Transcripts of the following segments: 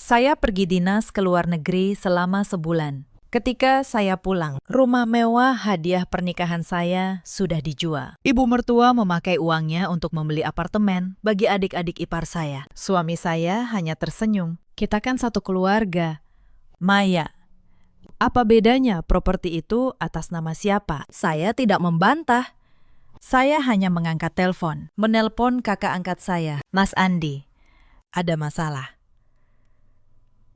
Saya pergi dinas ke luar negeri selama sebulan. Ketika saya pulang, rumah mewah hadiah pernikahan saya sudah dijual. Ibu mertua memakai uangnya untuk membeli apartemen bagi adik-adik ipar saya. Suami saya hanya tersenyum. Kita kan satu keluarga. Maya, apa bedanya properti itu atas nama siapa? Saya tidak membantah. Saya hanya mengangkat telepon, menelpon kakak angkat saya, Mas Andi. Ada masalah.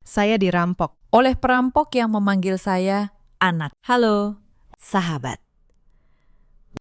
Saya dirampok oleh perampok yang memanggil saya Anak. Halo, sahabat.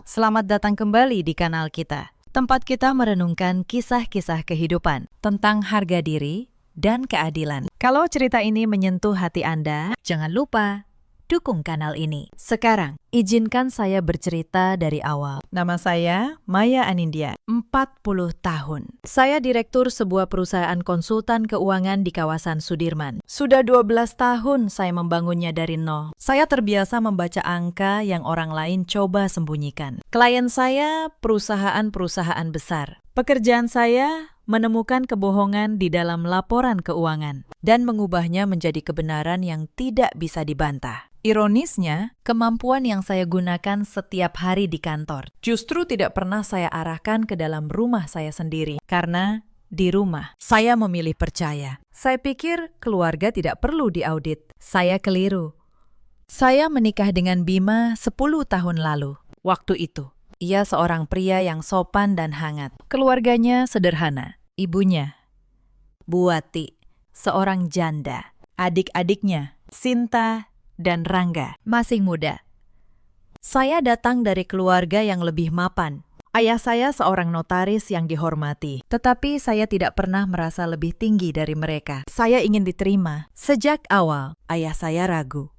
Selamat datang kembali di kanal kita, tempat kita merenungkan kisah-kisah kehidupan tentang harga diri dan keadilan. Kalau cerita ini menyentuh hati Anda, jangan lupa dukung kanal ini. Sekarang, izinkan saya bercerita dari awal. Nama saya Maya Anindya, 40 tahun. Saya direktur sebuah perusahaan konsultan keuangan di kawasan Sudirman. Sudah 12 tahun saya membangunnya dari nol. Saya terbiasa membaca angka yang orang lain coba sembunyikan. Klien saya perusahaan-perusahaan besar. Pekerjaan saya menemukan kebohongan di dalam laporan keuangan dan mengubahnya menjadi kebenaran yang tidak bisa dibantah. Ironisnya, kemampuan yang saya gunakan setiap hari di kantor justru tidak pernah saya arahkan ke dalam rumah saya sendiri. Karena di rumah, saya memilih percaya. Saya pikir keluarga tidak perlu diaudit. Saya keliru. Saya menikah dengan Bima 10 tahun lalu. Waktu itu, ia seorang pria yang sopan dan hangat. Keluarganya sederhana. Ibunya, Buati, seorang janda. Adik-adiknya, Sinta dan Rangga, masih muda. Saya datang dari keluarga yang lebih mapan. Ayah saya seorang notaris yang dihormati, tetapi saya tidak pernah merasa lebih tinggi dari mereka. Saya ingin diterima. Sejak awal, ayah saya ragu.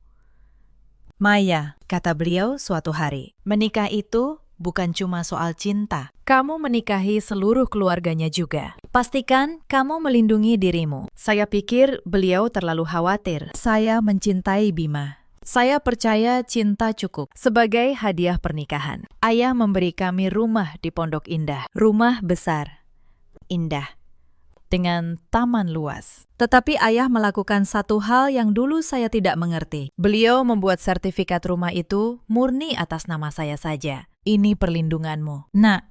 Maya, kata beliau suatu hari, menikah itu bukan cuma soal cinta. Kamu menikahi seluruh keluarganya juga. Pastikan kamu melindungi dirimu. Saya pikir beliau terlalu khawatir. Saya mencintai Bima. Saya percaya cinta cukup sebagai hadiah pernikahan. Ayah memberi kami rumah di Pondok Indah. Rumah besar, indah, dengan taman luas. Tetapi ayah melakukan satu hal yang dulu saya tidak mengerti. Beliau membuat sertifikat rumah itu murni atas nama saya saja. Ini perlindunganmu. Nak,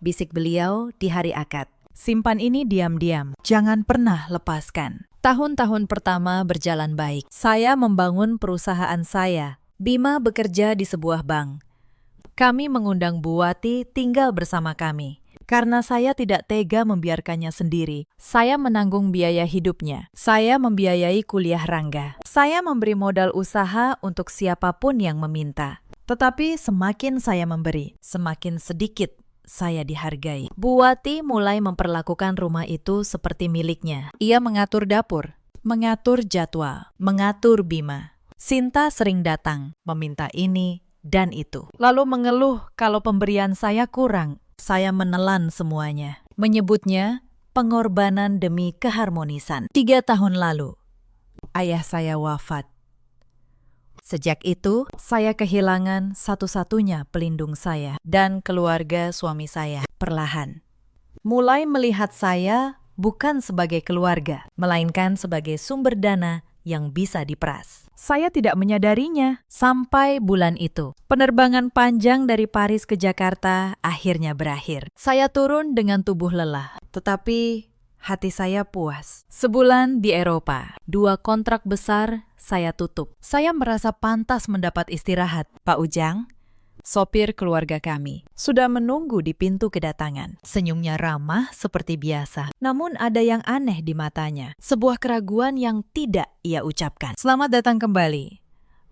bisik beliau di hari akad. Simpan ini diam-diam. Jangan pernah lepaskan. Tahun-tahun pertama berjalan baik. Saya membangun perusahaan saya. Bima bekerja di sebuah bank. Kami mengundang Buati tinggal bersama kami. Karena saya tidak tega membiarkannya sendiri, saya menanggung biaya hidupnya. Saya membiayai kuliah Rangga. Saya memberi modal usaha untuk siapapun yang meminta. Tetapi semakin saya memberi, semakin sedikit saya dihargai. Buati mulai memperlakukan rumah itu seperti miliknya. Ia mengatur dapur, mengatur jadwal, mengatur Bima. Sinta sering datang, meminta ini dan itu. Lalu mengeluh kalau pemberian saya kurang. Saya menelan semuanya, menyebutnya pengorbanan demi keharmonisan. 3 tahun lalu, ayah saya wafat. Sejak itu, saya kehilangan satu-satunya pelindung saya dan keluarga suami saya perlahan. Mulai melihat saya bukan sebagai keluarga, melainkan sebagai sumber dana yang bisa diperas. Saya tidak menyadarinya sampai bulan itu. Penerbangan panjang dari Paris ke Jakarta akhirnya berakhir. Saya turun dengan tubuh lelah, tetapi hati saya puas. Sebulan di Eropa, 2 kontrak besar saya tutup. Saya merasa pantas mendapat istirahat. Pak Ujang, sopir keluarga kami, sudah menunggu di pintu kedatangan. Senyumnya ramah seperti biasa, namun ada yang aneh di matanya. Sebuah keraguan yang tidak ia ucapkan. Selamat datang kembali,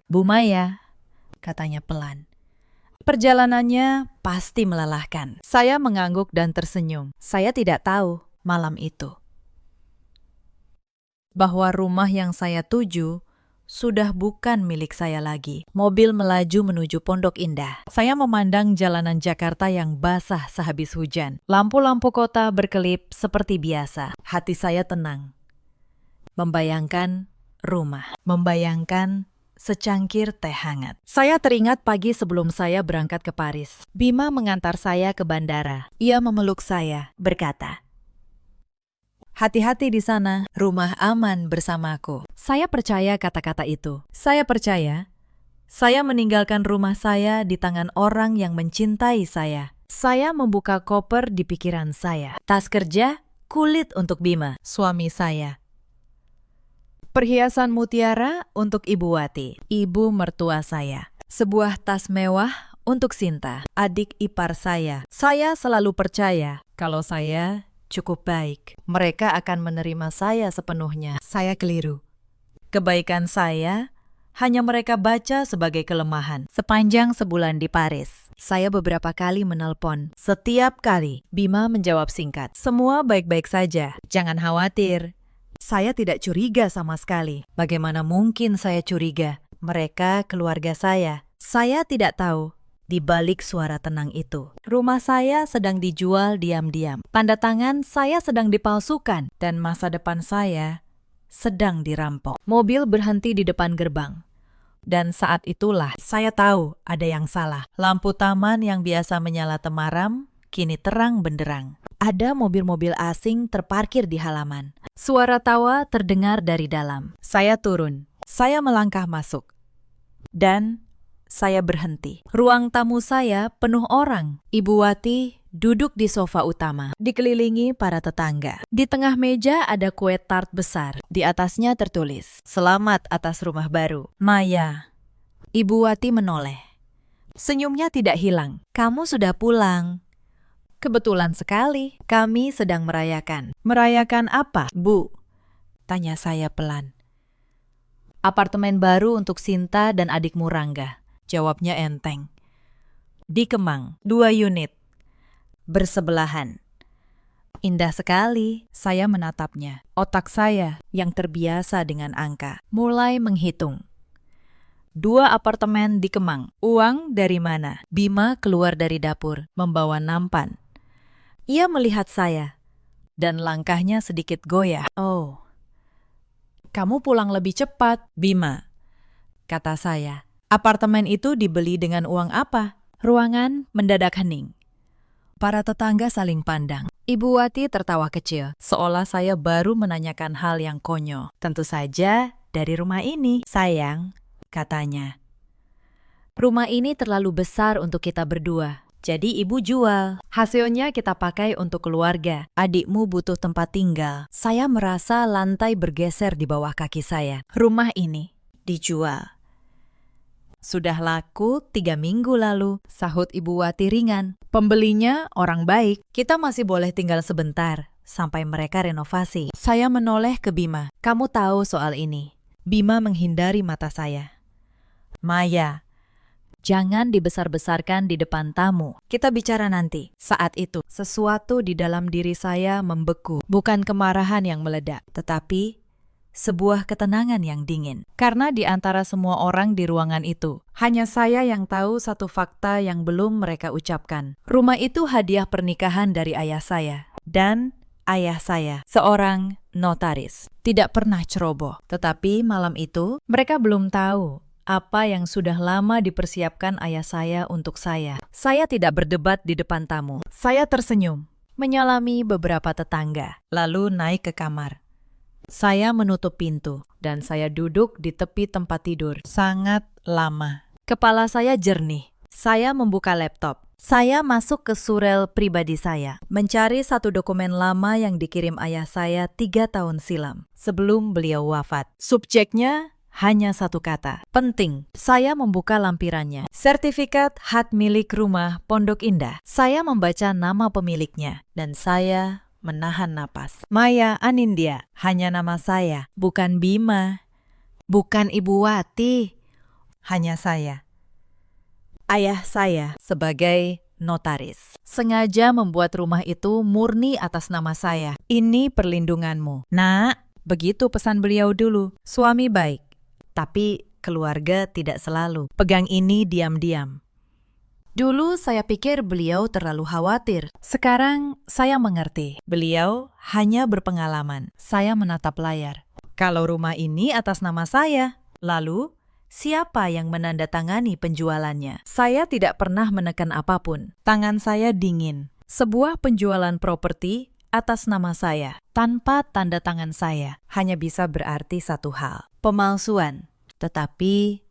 Bu Maya, katanya pelan. Perjalanannya pasti melelahkan. Saya mengangguk dan tersenyum. Saya tidak tahu malam itu bahwa rumah yang saya tuju sudah bukan milik saya lagi. Mobil melaju menuju Pondok Indah. Saya memandang jalanan Jakarta yang basah sehabis hujan. Lampu-lampu kota berkelip seperti biasa. Hati saya tenang. Membayangkan rumah. Membayangkan secangkir teh hangat. Saya teringat pagi sebelum saya berangkat ke Paris. Bima mengantar saya ke bandara. Ia memeluk saya, berkata, Hati-hati di sana, rumah aman bersamaku. Saya percaya kata-kata itu. Saya percaya saya meninggalkan rumah saya di tangan orang yang mencintai saya. Saya membuka koper di pikiran saya. Tas kerja, kulit untuk Bima, suami saya. Perhiasan mutiara untuk Ibu Wati, ibu mertua saya. Sebuah tas mewah untuk Sinta, adik ipar saya. Saya selalu percaya kalau saya cukup baik, mereka akan menerima saya sepenuhnya. Saya keliru. Kebaikan saya hanya mereka baca sebagai kelemahan. Sepanjang sebulan di Paris, saya beberapa kali menelpon. Setiap kali, Bima menjawab singkat. Semua baik-baik saja, jangan khawatir. Saya tidak curiga sama sekali. Bagaimana mungkin saya curiga? Mereka keluarga saya. Saya tidak tahu. Di balik suara tenang itu, rumah saya sedang dijual diam-diam. Tanda tangan saya sedang dipalsukan dan masa depan saya sedang dirampok. Mobil berhenti di depan gerbang. Dan saat itulah saya tahu ada yang salah. Lampu taman yang biasa menyala temaram kini terang benderang. Ada mobil-mobil asing terparkir di halaman. Suara tawa terdengar dari dalam. Saya turun. Saya melangkah masuk. Dan saya berhenti. Ruang tamu saya penuh orang. Ibu Wati duduk di sofa utama, dikelilingi para tetangga. Di tengah meja ada kue tart besar. Di atasnya tertulis, "Selamat atas rumah baru, Maya." Ibu Wati menoleh. Senyumnya tidak hilang. "Kamu sudah pulang." "Kebetulan sekali, kami sedang merayakan." "Merayakan apa, Bu?" tanya saya pelan. "Apartemen baru untuk Sinta dan adikmu Rangga," jawabnya enteng. "Di Kemang, 2 unit. Bersebelahan." Indah sekali, saya menatapnya. Otak saya yang terbiasa dengan angka mulai menghitung. 2 apartemen di Kemang. Uang dari mana? Bima keluar dari dapur, membawa nampan. Ia melihat saya, dan langkahnya sedikit goyah. "Oh, kamu pulang lebih cepat, Bima," kata saya. "Apartemen itu dibeli dengan uang apa?" Ruangan mendadak hening. Para tetangga saling pandang. Ibu Wati tertawa kecil, seolah saya baru menanyakan hal yang konyol. "Tentu saja dari rumah ini, sayang," katanya. "Rumah ini terlalu besar untuk kita berdua, jadi ibu jual. Hasilnya kita pakai untuk keluarga. Adikmu butuh tempat tinggal." Saya merasa lantai bergeser di bawah kaki saya. Rumah ini dijual. "Sudah laku 3 minggu lalu," sahut Ibu Wati ringan. "Pembelinya orang baik. Kita masih boleh tinggal sebentar, sampai mereka renovasi." Saya menoleh ke Bima. "Kamu tahu soal ini." Bima menghindari mata saya. "Maya, jangan dibesar-besarkan di depan tamu. Kita bicara nanti." Saat itu, sesuatu di dalam diri saya membeku. Bukan kemarahan yang meledak, tetapi sebuah ketenangan yang dingin. Karena di antara semua orang di ruangan itu, hanya saya yang tahu satu fakta yang belum mereka ucapkan. Rumah itu hadiah pernikahan dari ayah saya. Dan ayah saya, seorang notaris, tidak pernah ceroboh. Tetapi malam itu, mereka belum tahu apa yang sudah lama dipersiapkan ayah saya untuk saya. Saya tidak berdebat di depan tamu. Saya tersenyum, menyalami beberapa tetangga, lalu naik ke kamar. Saya menutup pintu, dan saya duduk di tepi tempat tidur sangat lama. Kepala saya jernih. Saya membuka laptop. Saya masuk ke surel pribadi saya, mencari satu dokumen lama yang dikirim ayah saya 3 tahun silam, sebelum beliau wafat. Subjeknya hanya satu kata, penting. Saya membuka lampirannya. Sertifikat hak milik rumah Pondok Indah. Saya membaca nama pemiliknya, dan saya menahan napas. Maya Anindya, hanya nama saya, bukan Bima, bukan Ibu Wati, hanya saya. Ayah saya sebagai notaris sengaja membuat rumah itu murni atas nama saya. "Ini perlindunganmu, Nak," begitu pesan beliau dulu. "Suami baik, tapi keluarga tidak selalu. Pegang ini diam-diam." Dulu saya pikir beliau terlalu khawatir. Sekarang saya mengerti. Beliau hanya berpengalaman. Saya menatap layar. Kalau rumah ini atas nama saya, lalu siapa yang menandatangani penjualannya? Saya tidak pernah menekan apapun. Tangan saya dingin. Sebuah penjualan properti atas nama saya, tanpa tanda tangan saya, hanya bisa berarti satu hal, pemalsuan. Tetapi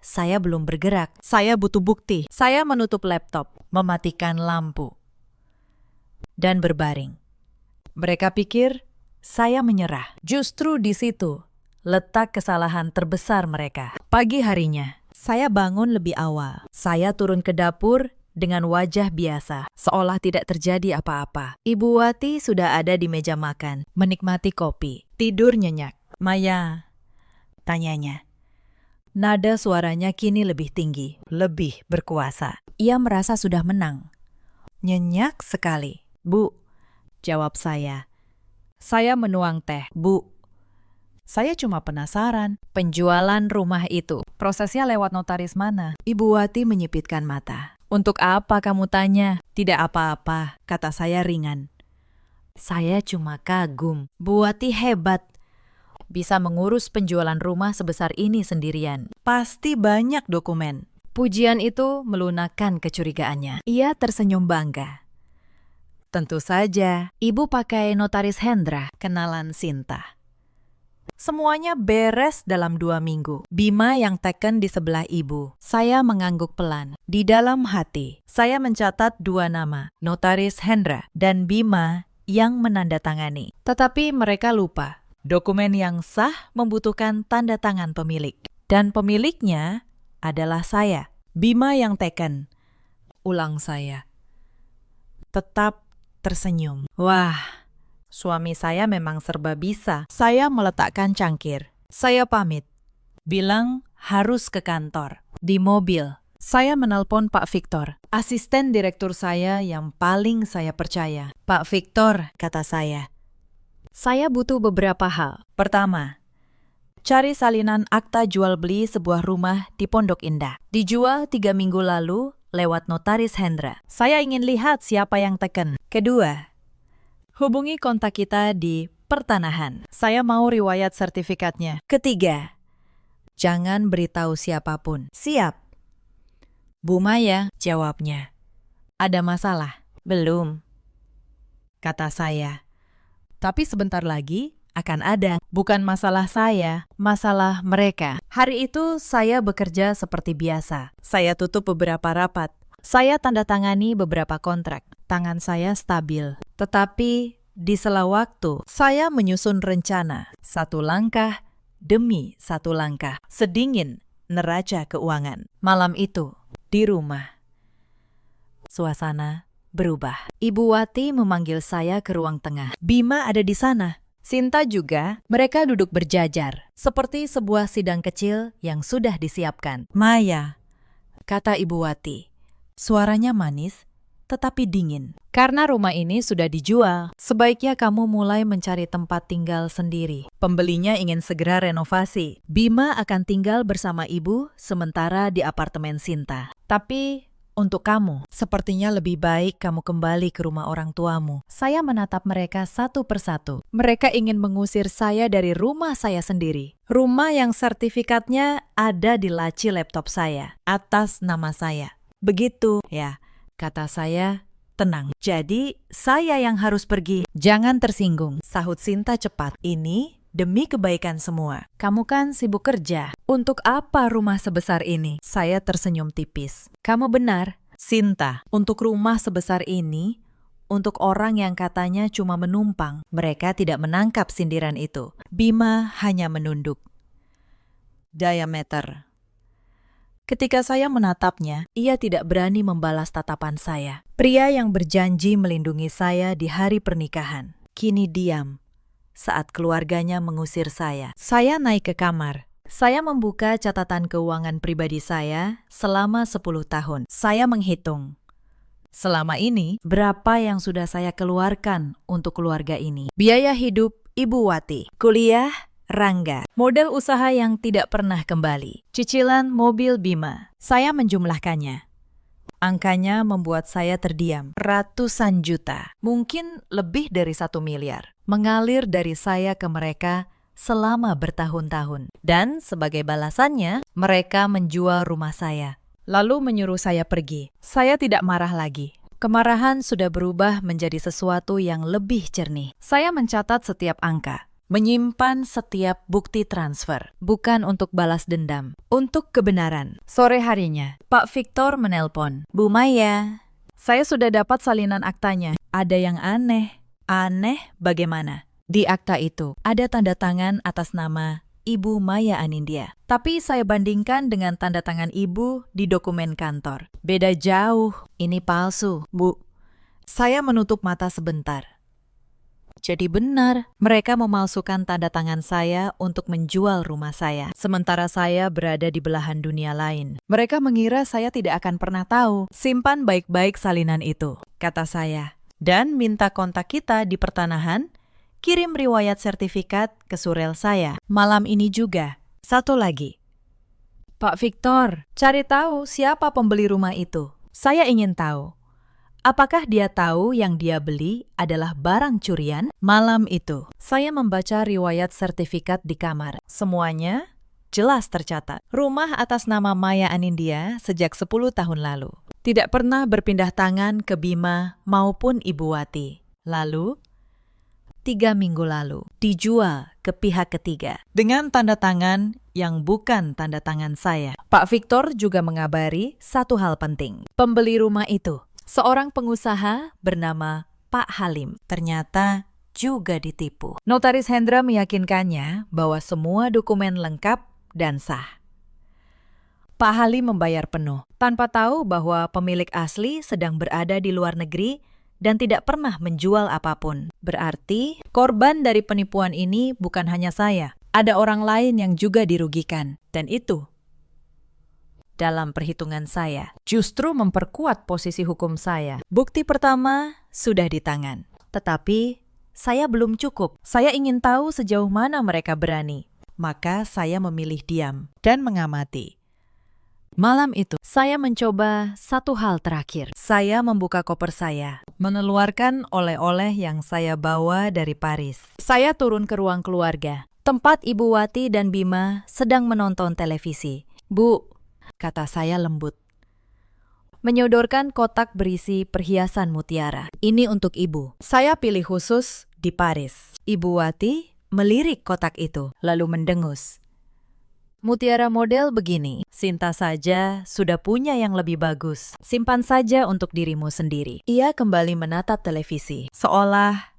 saya belum bergerak. Saya butuh bukti. Saya menutup laptop, mematikan lampu, dan berbaring. Mereka pikir saya menyerah. Justru di situ letak kesalahan terbesar mereka. Pagi harinya, saya bangun lebih awal. Saya turun ke dapur dengan wajah biasa, seolah tidak terjadi apa-apa. Ibu Wati sudah ada di meja makan, menikmati kopi, tidur nyenyak. "Maya," tanyanya. Nada suaranya kini lebih tinggi, lebih berkuasa. Ia merasa sudah menang. "Nyenyak sekali, Bu," jawab saya. Saya menuang teh. "Bu, saya cuma penasaran, penjualan rumah itu, prosesnya lewat notaris mana?" Ibu Wati menyipitkan mata. "Untuk apa kamu tanya?" "Tidak apa-apa," kata saya ringan. "Saya cuma kagum. Bu Wati hebat. Bisa mengurus penjualan rumah sebesar ini sendirian. Pasti banyak dokumen." Pujian itu melunakkan kecurigaannya. Ia tersenyum bangga. "Tentu saja, Ibu pakai notaris Hendra, kenalan Sinta. Semuanya beres dalam 2 minggu. Bima yang teken di sebelah Ibu." Saya mengangguk pelan. Di dalam hati, saya mencatat 2 nama, notaris Hendra dan Bima yang menandatangani. Tetapi mereka lupa. Dokumen yang sah membutuhkan tanda tangan pemilik. Dan pemiliknya adalah saya. Bima yang teken. Ulang saya. Tetap tersenyum. Wah, suami saya memang serba bisa. Saya meletakkan cangkir. Saya pamit. Bilang harus ke kantor. Di mobil, saya menelpon Pak Victor, asisten direktur saya yang paling saya percaya. "Pak Victor," kata saya butuh beberapa hal. Pertama, cari salinan akta jual beli sebuah rumah di Pondok Indah. Dijual 3 minggu lalu lewat notaris Hendra. Saya ingin lihat siapa yang teken. Kedua, hubungi kontak kita di pertanahan. Saya mau riwayat sertifikatnya. Ketiga, jangan beritahu siapapun. Siap. "Bu Maya," jawabnya. "Ada masalah?" "Belum," kata saya. "Tapi sebentar lagi akan ada. Bukan masalah saya, masalah mereka." Hari itu saya bekerja seperti biasa. Saya tutup beberapa rapat. Saya tanda tangani beberapa kontrak. Tangan saya stabil. Tetapi di sela waktu, saya menyusun rencana. 1 langkah demi 1 langkah. Sedingin neraca keuangan. Malam itu, di rumah, suasana berubah. Ibu Wati memanggil saya ke ruang tengah. Bima ada di sana. Sinta juga. Mereka duduk berjajar, seperti sebuah sidang kecil yang sudah disiapkan. "Maya," kata Ibu Wati. Suaranya manis, tetapi dingin. "Karena rumah ini sudah dijual, sebaiknya kamu mulai mencari tempat tinggal sendiri. Pembelinya ingin segera renovasi. Bima akan tinggal bersama ibu sementara di apartemen Sinta. Tapi untuk kamu, sepertinya lebih baik kamu kembali ke rumah orang tuamu." Saya menatap mereka satu persatu. Mereka ingin mengusir saya dari rumah saya sendiri. Rumah yang sertifikatnya ada di laci laptop saya, atas nama saya. "Begitu, ya," kata saya, tenang. "Jadi, saya yang harus pergi." "Jangan tersinggung," sahut Sinta cepat. "Ini demi kebaikan semua. Kamu kan sibuk kerja. Untuk apa rumah sebesar ini?" Saya tersenyum tipis. "Kamu benar, Sinta. Untuk rumah sebesar ini, untuk orang yang katanya cuma menumpang." Mereka tidak menangkap sindiran itu. Bima hanya menunduk. Diameter. Ketika saya menatapnya, ia tidak berani membalas tatapan saya. Pria yang berjanji melindungi saya di hari pernikahan, kini diam saat keluarganya mengusir saya. Saya naik ke kamar. Saya membuka catatan keuangan pribadi saya selama 10 tahun. Saya menghitung. Selama ini, berapa yang sudah saya keluarkan untuk keluarga ini? Biaya hidup Ibu Wati, kuliah Rangga, modal usaha yang tidak pernah kembali, cicilan mobil Bima. Saya menjumlahkannya. Angkanya membuat saya terdiam. Ratusan juta, mungkin lebih dari 1 miliar, mengalir dari saya ke mereka selama bertahun-tahun. Dan sebagai balasannya, mereka menjual rumah saya, lalu menyuruh saya pergi. Saya tidak marah lagi. Kemarahan sudah berubah menjadi sesuatu yang lebih jernih. Saya mencatat setiap angka, menyimpan setiap bukti transfer, bukan untuk balas dendam, untuk kebenaran. Sore harinya, Pak Victor menelpon. Bu Maya, saya sudah dapat salinan aktanya. Ada yang aneh. Aneh bagaimana? Di akta itu ada tanda tangan atas nama Ibu Maya Anindya. Tapi saya bandingkan dengan tanda tangan ibu di dokumen kantor. Beda jauh, ini palsu. Bu, saya menutup mata sebentar. Jadi benar, mereka memalsukan tanda tangan saya untuk menjual rumah saya. Sementara saya berada di belahan dunia lain. Mereka mengira saya tidak akan pernah tahu. Simpan baik-baik salinan itu, kata saya. Dan minta kontak kita di pertanahan. Kirim riwayat sertifikat ke surel saya. Malam ini juga. Satu lagi. Pak Victor, cari tahu siapa pembeli rumah itu. Saya ingin tahu. Apakah dia tahu yang dia beli adalah barang curian? Malam itu, saya membaca riwayat sertifikat di kamar. Semuanya jelas tercatat. Rumah atas nama Maya Anindya sejak 10 tahun lalu. Tidak pernah berpindah tangan ke Bima maupun Ibu Wati. Lalu, 3 minggu lalu, dijual ke pihak ketiga dengan tanda tangan yang bukan tanda tangan saya. Pak Victor juga mengabari satu hal penting. Pembeli rumah itu, seorang pengusaha bernama Pak Halim, ternyata juga ditipu. Notaris Hendra meyakinkannya bahwa semua dokumen lengkap dan sah. Pak Halim membayar penuh, tanpa tahu bahwa pemilik asli sedang berada di luar negeri dan tidak pernah menjual apapun. Berarti, korban dari penipuan ini bukan hanya saya. Ada orang lain yang juga dirugikan. Dan itu, dalam perhitungan saya, justru memperkuat posisi hukum saya. Bukti pertama sudah di tangan. Tetapi, saya belum cukup. Saya ingin tahu sejauh mana mereka berani. Maka saya memilih diam dan mengamati. Malam itu, saya mencoba satu hal terakhir. Saya membuka koper saya, mengeluarkan oleh-oleh yang saya bawa dari Paris. Saya turun ke ruang keluarga, tempat Ibu Wati dan Bima sedang menonton televisi. Bu, kata saya lembut, menyodorkan kotak berisi perhiasan mutiara. Ini untuk Ibu. Saya pilih khusus di Paris. Ibu Wati melirik kotak itu, lalu mendengus. Mutiara model begini, Sinta saja sudah punya yang lebih bagus. Simpan saja untuk dirimu sendiri. Ia kembali menatap televisi, seolah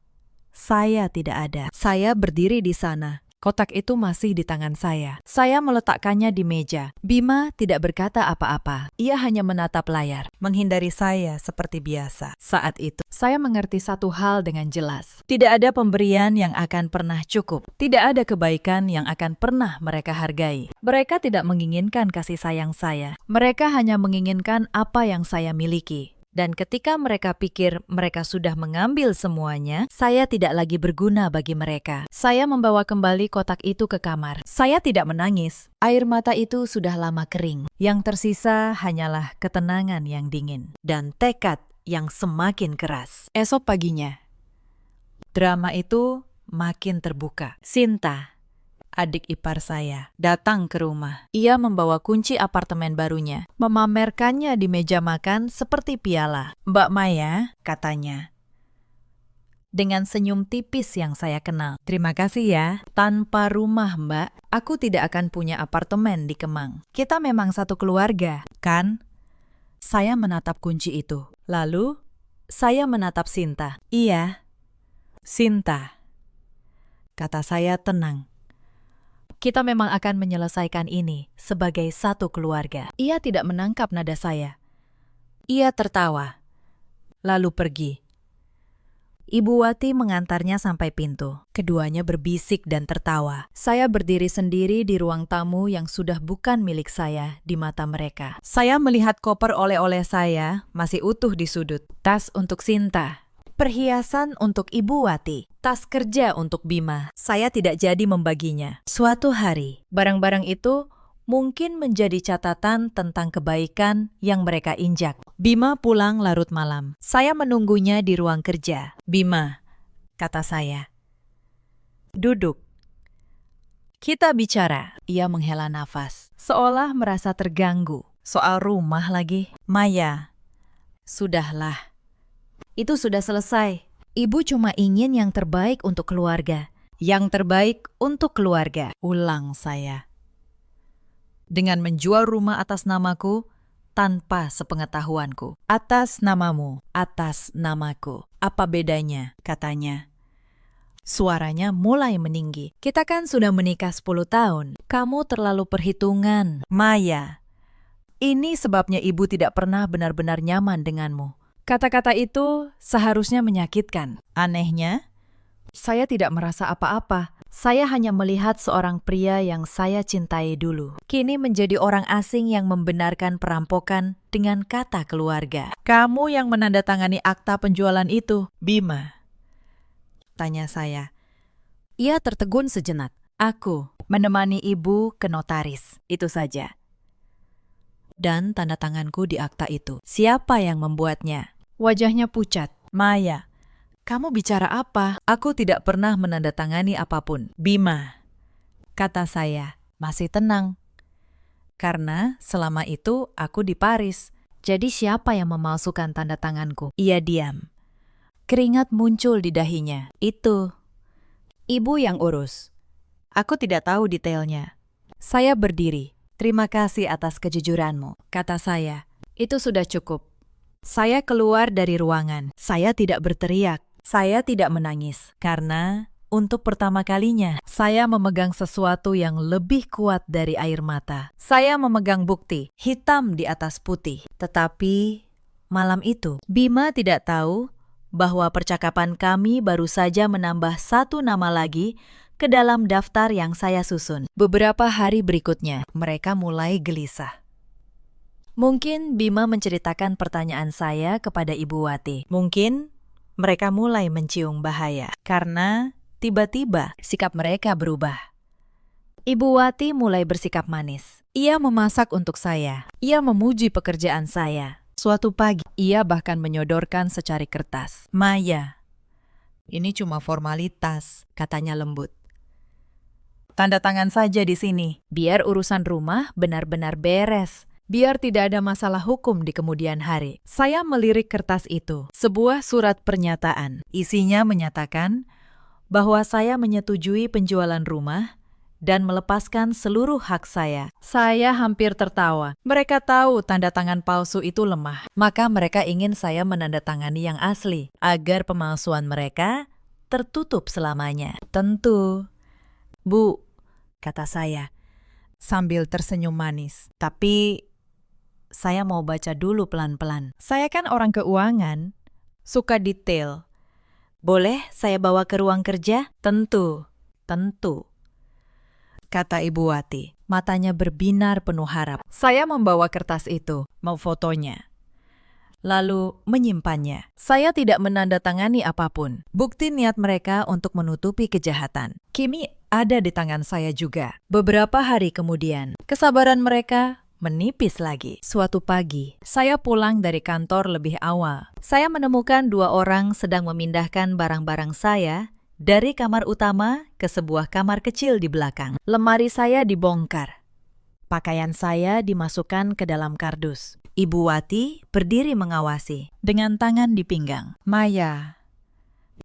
saya tidak ada. Saya berdiri di sana. Kotak itu masih di tangan saya. Saya meletakkannya di meja. Bima tidak berkata apa-apa. Ia hanya menatap layar, menghindari saya seperti biasa. Saat itu, saya mengerti satu hal dengan jelas. Tidak ada pemberian yang akan pernah cukup. Tidak ada kebaikan yang akan pernah mereka hargai. Mereka tidak menginginkan kasih sayang saya. Mereka hanya menginginkan apa yang saya miliki. Dan ketika mereka pikir mereka sudah mengambil semuanya, saya tidak lagi berguna bagi mereka. Saya membawa kembali kotak itu ke kamar. Saya tidak menangis. Air mata itu sudah lama kering. Yang tersisa hanyalah ketenangan yang dingin dan tekad yang semakin keras. Esok paginya, drama itu makin terbuka. Sinta, adik ipar saya, datang ke rumah. Ia membawa kunci apartemen barunya, memamerkannya di meja makan seperti piala. Mbak Maya, katanya, dengan senyum tipis yang saya kenal. Terima kasih ya. Tanpa rumah, Mbak, aku tidak akan punya apartemen di Kemang. Kita memang satu keluarga, kan? Saya menatap kunci itu. Lalu, saya menatap Sinta. Iya, Sinta, kata saya tenang. Kita memang akan menyelesaikan ini sebagai satu keluarga. Ia tidak menangkap nada saya. Ia tertawa, lalu pergi. Ibu Wati mengantarnya sampai pintu. Keduanya berbisik dan tertawa. Saya berdiri sendiri di ruang tamu yang sudah bukan milik saya di mata mereka. Saya melihat koper oleh-oleh saya masih utuh di sudut. Tas untuk Sinta. Perhiasan untuk Ibu Wati, tas kerja untuk Bima. Saya tidak jadi membaginya. Suatu hari, barang-barang itu mungkin menjadi catatan tentang kebaikan yang mereka injak. Bima pulang larut malam. Saya menunggunya di ruang kerja. Bima, kata saya, duduk. Kita bicara. Ia menghela nafas, seolah merasa terganggu. Soal rumah lagi. Maya, sudahlah. Itu sudah selesai. Ibu cuma ingin yang terbaik untuk keluarga. Yang terbaik untuk keluarga, ulang saya. Dengan menjual rumah atas namaku, tanpa sepengetahuanku. Atas namamu, atas namaku. Apa bedanya? Katanya. Suaranya mulai meninggi. Kita kan sudah menikah 10 tahun. Kamu terlalu perhitungan, Maya. Ini sebabnya ibu tidak pernah benar-benar nyaman denganmu. Kata-kata itu seharusnya menyakitkan. Anehnya, saya tidak merasa apa-apa. Saya hanya melihat seorang pria yang saya cintai dulu. Kini menjadi orang asing yang membenarkan perampokan dengan kata keluarga. Kamu yang menandatangani akta penjualan itu, Bima? Tanya saya. Ia tertegun sejenak. Aku menemani ibu ke notaris. Itu saja. Dan tanda tanganku di akta itu. Siapa yang membuatnya? Wajahnya pucat. Maya. Kamu bicara apa? Aku tidak pernah menandatangani apapun. Bima, kata saya, masih tenang. Karena selama itu aku di Paris. Jadi siapa yang memalsukan tanda tanganku? Ia diam. Keringat muncul di dahinya. Itu. Ibu yang urus. Aku tidak tahu detailnya. Saya berdiri. Terima kasih atas kejujuranmu, kata saya. Itu sudah cukup. Saya keluar dari ruangan. Saya tidak berteriak. Saya tidak menangis, karena untuk pertama kalinya saya memegang sesuatu yang lebih kuat dari air mata. Saya memegang bukti, hitam di atas putih. Tetapi malam itu, Bima tidak tahu bahwa percakapan kami baru saja menambah satu nama lagi ke dalam daftar yang saya susun. Beberapa hari berikutnya, mereka mulai gelisah. Mungkin Bima menceritakan pertanyaan saya kepada Ibu Wati. Mungkin mereka mulai mencium bahaya karena tiba-tiba sikap mereka berubah. Ibu Wati mulai bersikap manis. Ia memasak untuk saya. Ia memuji pekerjaan saya. Suatu pagi, ia bahkan menyodorkan secari kertas. Maya, ini cuma formalitas, katanya lembut. Tanda tangan saja di sini, biar urusan rumah benar-benar beres. Biar tidak ada masalah hukum di kemudian hari. Saya melirik kertas itu, sebuah surat pernyataan. Isinya menyatakan bahwa saya menyetujui penjualan rumah dan melepaskan seluruh hak saya. Saya hampir tertawa. Mereka tahu tanda tangan palsu itu lemah. Maka mereka ingin saya menandatangani yang asli, agar pemalsuan mereka tertutup selamanya. Tentu. Bu, kata saya, sambil tersenyum manis. Tapi saya mau baca dulu pelan-pelan. Saya kan orang keuangan, suka detail. Boleh saya bawa ke ruang kerja? Tentu, tentu, kata Ibu Wati. Matanya berbinar penuh harap. Saya membawa kertas itu, mau fotonya. Lalu menyimpannya. Saya tidak menandatangani apapun. Bukti niat mereka untuk menutupi kejahatan. Kimi ada di tangan saya juga. Beberapa hari kemudian, kesabaran mereka menipis lagi. Suatu pagi, saya pulang dari kantor lebih awal. Saya menemukan dua orang sedang memindahkan barang-barang saya dari kamar utama ke sebuah kamar kecil di belakang. Lemari saya dibongkar. Pakaian saya dimasukkan ke dalam kardus. Ibu Wati berdiri mengawasi dengan tangan di pinggang. Maya,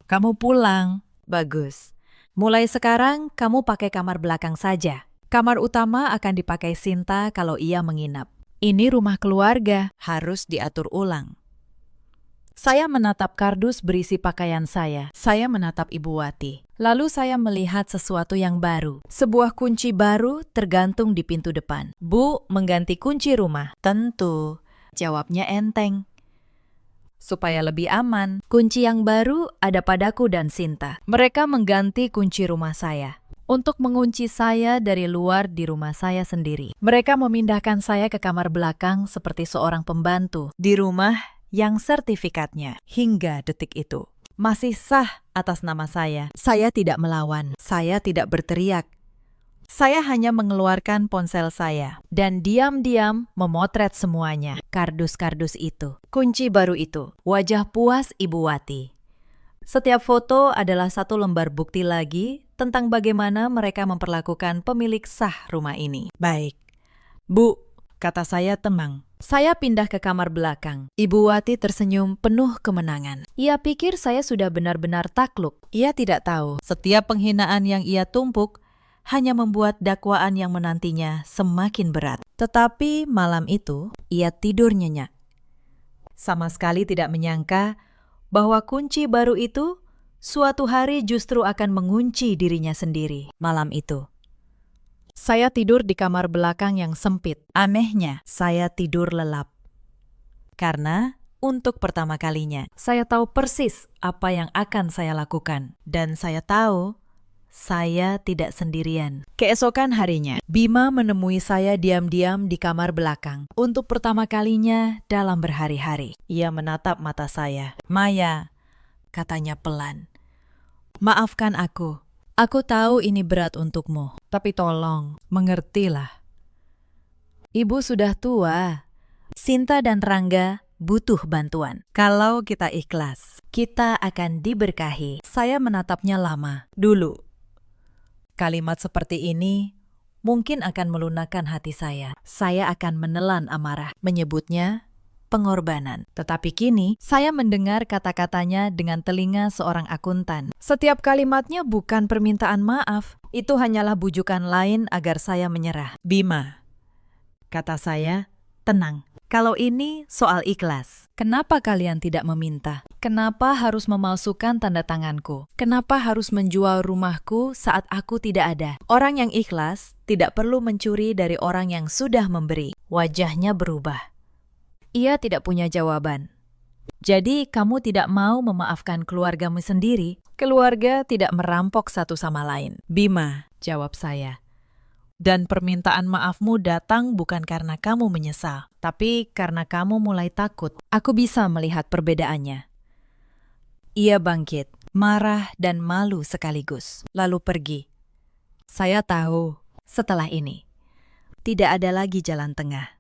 kamu pulang. Bagus. Mulai sekarang kamu pakai kamar belakang saja. Kamar utama akan dipakai Sinta kalau ia menginap. Ini rumah keluarga, harus diatur ulang. Saya menatap kardus berisi pakaian saya. Saya menatap Ibu Wati. Lalu saya melihat sesuatu yang baru. Sebuah kunci baru tergantung di pintu depan. Bu, mengganti kunci rumah. Tentu. Jawabnya enteng. Supaya lebih aman, kunci yang baru ada padaku dan Sinta. Mereka mengganti kunci rumah saya untuk mengunci saya dari luar di rumah saya sendiri. Mereka memindahkan saya ke kamar belakang seperti seorang pembantu di rumah yang sertifikatnya hingga detik itu masih sah atas nama saya. Saya tidak melawan, saya tidak berteriak. Saya hanya mengeluarkan ponsel saya dan diam-diam memotret semuanya. Kardus-kardus itu, kunci baru itu, wajah puas Ibu Wati. Setiap foto adalah satu lembar bukti lagi tentang bagaimana mereka memperlakukan pemilik sah rumah ini. Baik. Bu, kata saya tenang. Saya pindah ke kamar belakang. Ibu Wati tersenyum penuh kemenangan. Ia pikir saya sudah benar-benar takluk. Ia tidak tahu, setiap penghinaan yang ia tumpuk hanya membuat dakwaan yang menantinya semakin berat. Tetapi malam itu, ia tidur nyenyak. Sama sekali tidak menyangka bahwa kunci baru itu suatu hari justru akan mengunci dirinya sendiri. Malam itu, saya tidur di kamar belakang yang sempit. Anehnya, saya tidur lelap. Karena untuk pertama kalinya, saya tahu persis apa yang akan saya lakukan. Dan saya tahu saya tidak sendirian. Keesokan harinya, Bima menemui saya diam-diam di kamar belakang. Untuk pertama kalinya dalam berhari-hari, ia menatap mata saya. "Maya," katanya pelan, "maafkan aku. Aku tahu ini berat untukmu, tapi tolong, mengertilah. Ibu sudah tua. Sinta dan Rangga butuh bantuan. Kalau kita ikhlas, kita akan diberkahi." Saya menatapnya lama. Dulu, kalimat seperti ini mungkin akan melunakkan hati saya. Saya akan menelan amarah, menyebutnya pengorbanan. Tetapi kini, saya mendengar kata-katanya dengan telinga seorang akuntan. Setiap kalimatnya bukan permintaan maaf. Itu hanyalah bujukan lain agar saya menyerah. "Bima," kata saya, "tenang. Kalau ini soal ikhlas, kenapa kalian tidak meminta? Kenapa harus memalsukan tanda tanganku? Kenapa harus menjual rumahku saat aku tidak ada?" Orang yang ikhlas tidak perlu mencuri dari orang yang sudah memberi. Wajahnya berubah. Ia tidak punya jawaban. "Jadi kamu tidak mau memaafkan keluargamu sendiri? Keluarga tidak merampok satu sama lain." "Bima," jawab saya, "dan permintaan maafmu datang bukan karena kamu menyesal, tapi karena kamu mulai takut. Aku bisa melihat perbedaannya." Ia bangkit, marah dan malu sekaligus, lalu pergi. Saya tahu, setelah ini, tidak ada lagi jalan tengah.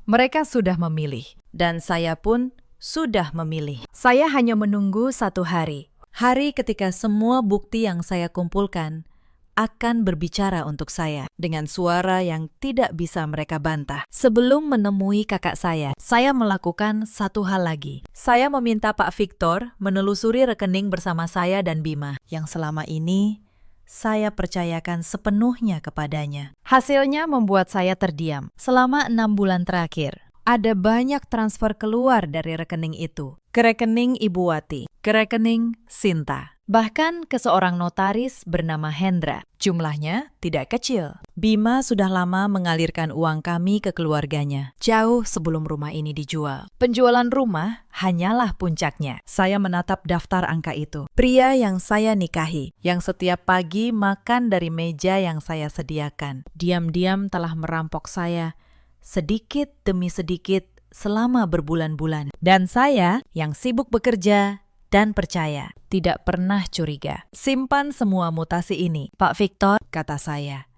Mereka sudah memilih, dan saya pun sudah memilih. Saya hanya menunggu satu hari. Hari ketika semua bukti yang saya kumpulkan akan berbicara untuk saya dengan suara yang tidak bisa mereka bantah. Sebelum menemui kakak saya melakukan satu hal lagi. Saya meminta Pak Victor menelusuri rekening bersama saya dan Bima yang selama ini saya percayakan sepenuhnya kepadanya. Hasilnya membuat saya terdiam. Selama 6 bulan terakhir, ada banyak transfer keluar dari rekening itu. Ke rekening Ibu Wati, ke rekening Sinta, bahkan ke seorang notaris bernama Hendra. Jumlahnya tidak kecil. Bima sudah lama mengalirkan uang kami ke keluarganya, jauh sebelum rumah ini dijual. Penjualan rumah hanyalah puncaknya. Saya menatap daftar angka itu. Pria yang saya nikahi, yang setiap pagi makan dari meja yang saya sediakan, diam-diam telah merampok saya, sedikit demi sedikit selama berbulan-bulan. Dan saya yang sibuk bekerja dan percaya, tidak pernah curiga. "Simpan semua mutasi ini, Pak Victor," kata saya.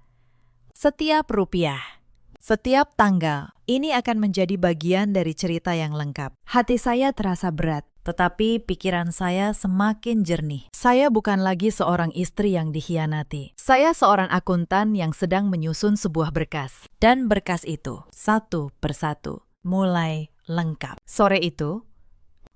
"Setiap rupiah, setiap tanggal, ini akan menjadi bagian dari cerita yang lengkap." Hati saya terasa berat, tetapi pikiran saya semakin jernih. Saya bukan lagi seorang istri yang dikhianati. Saya seorang akuntan yang sedang menyusun sebuah berkas. Dan berkas itu, satu persatu, mulai lengkap. Sore itu,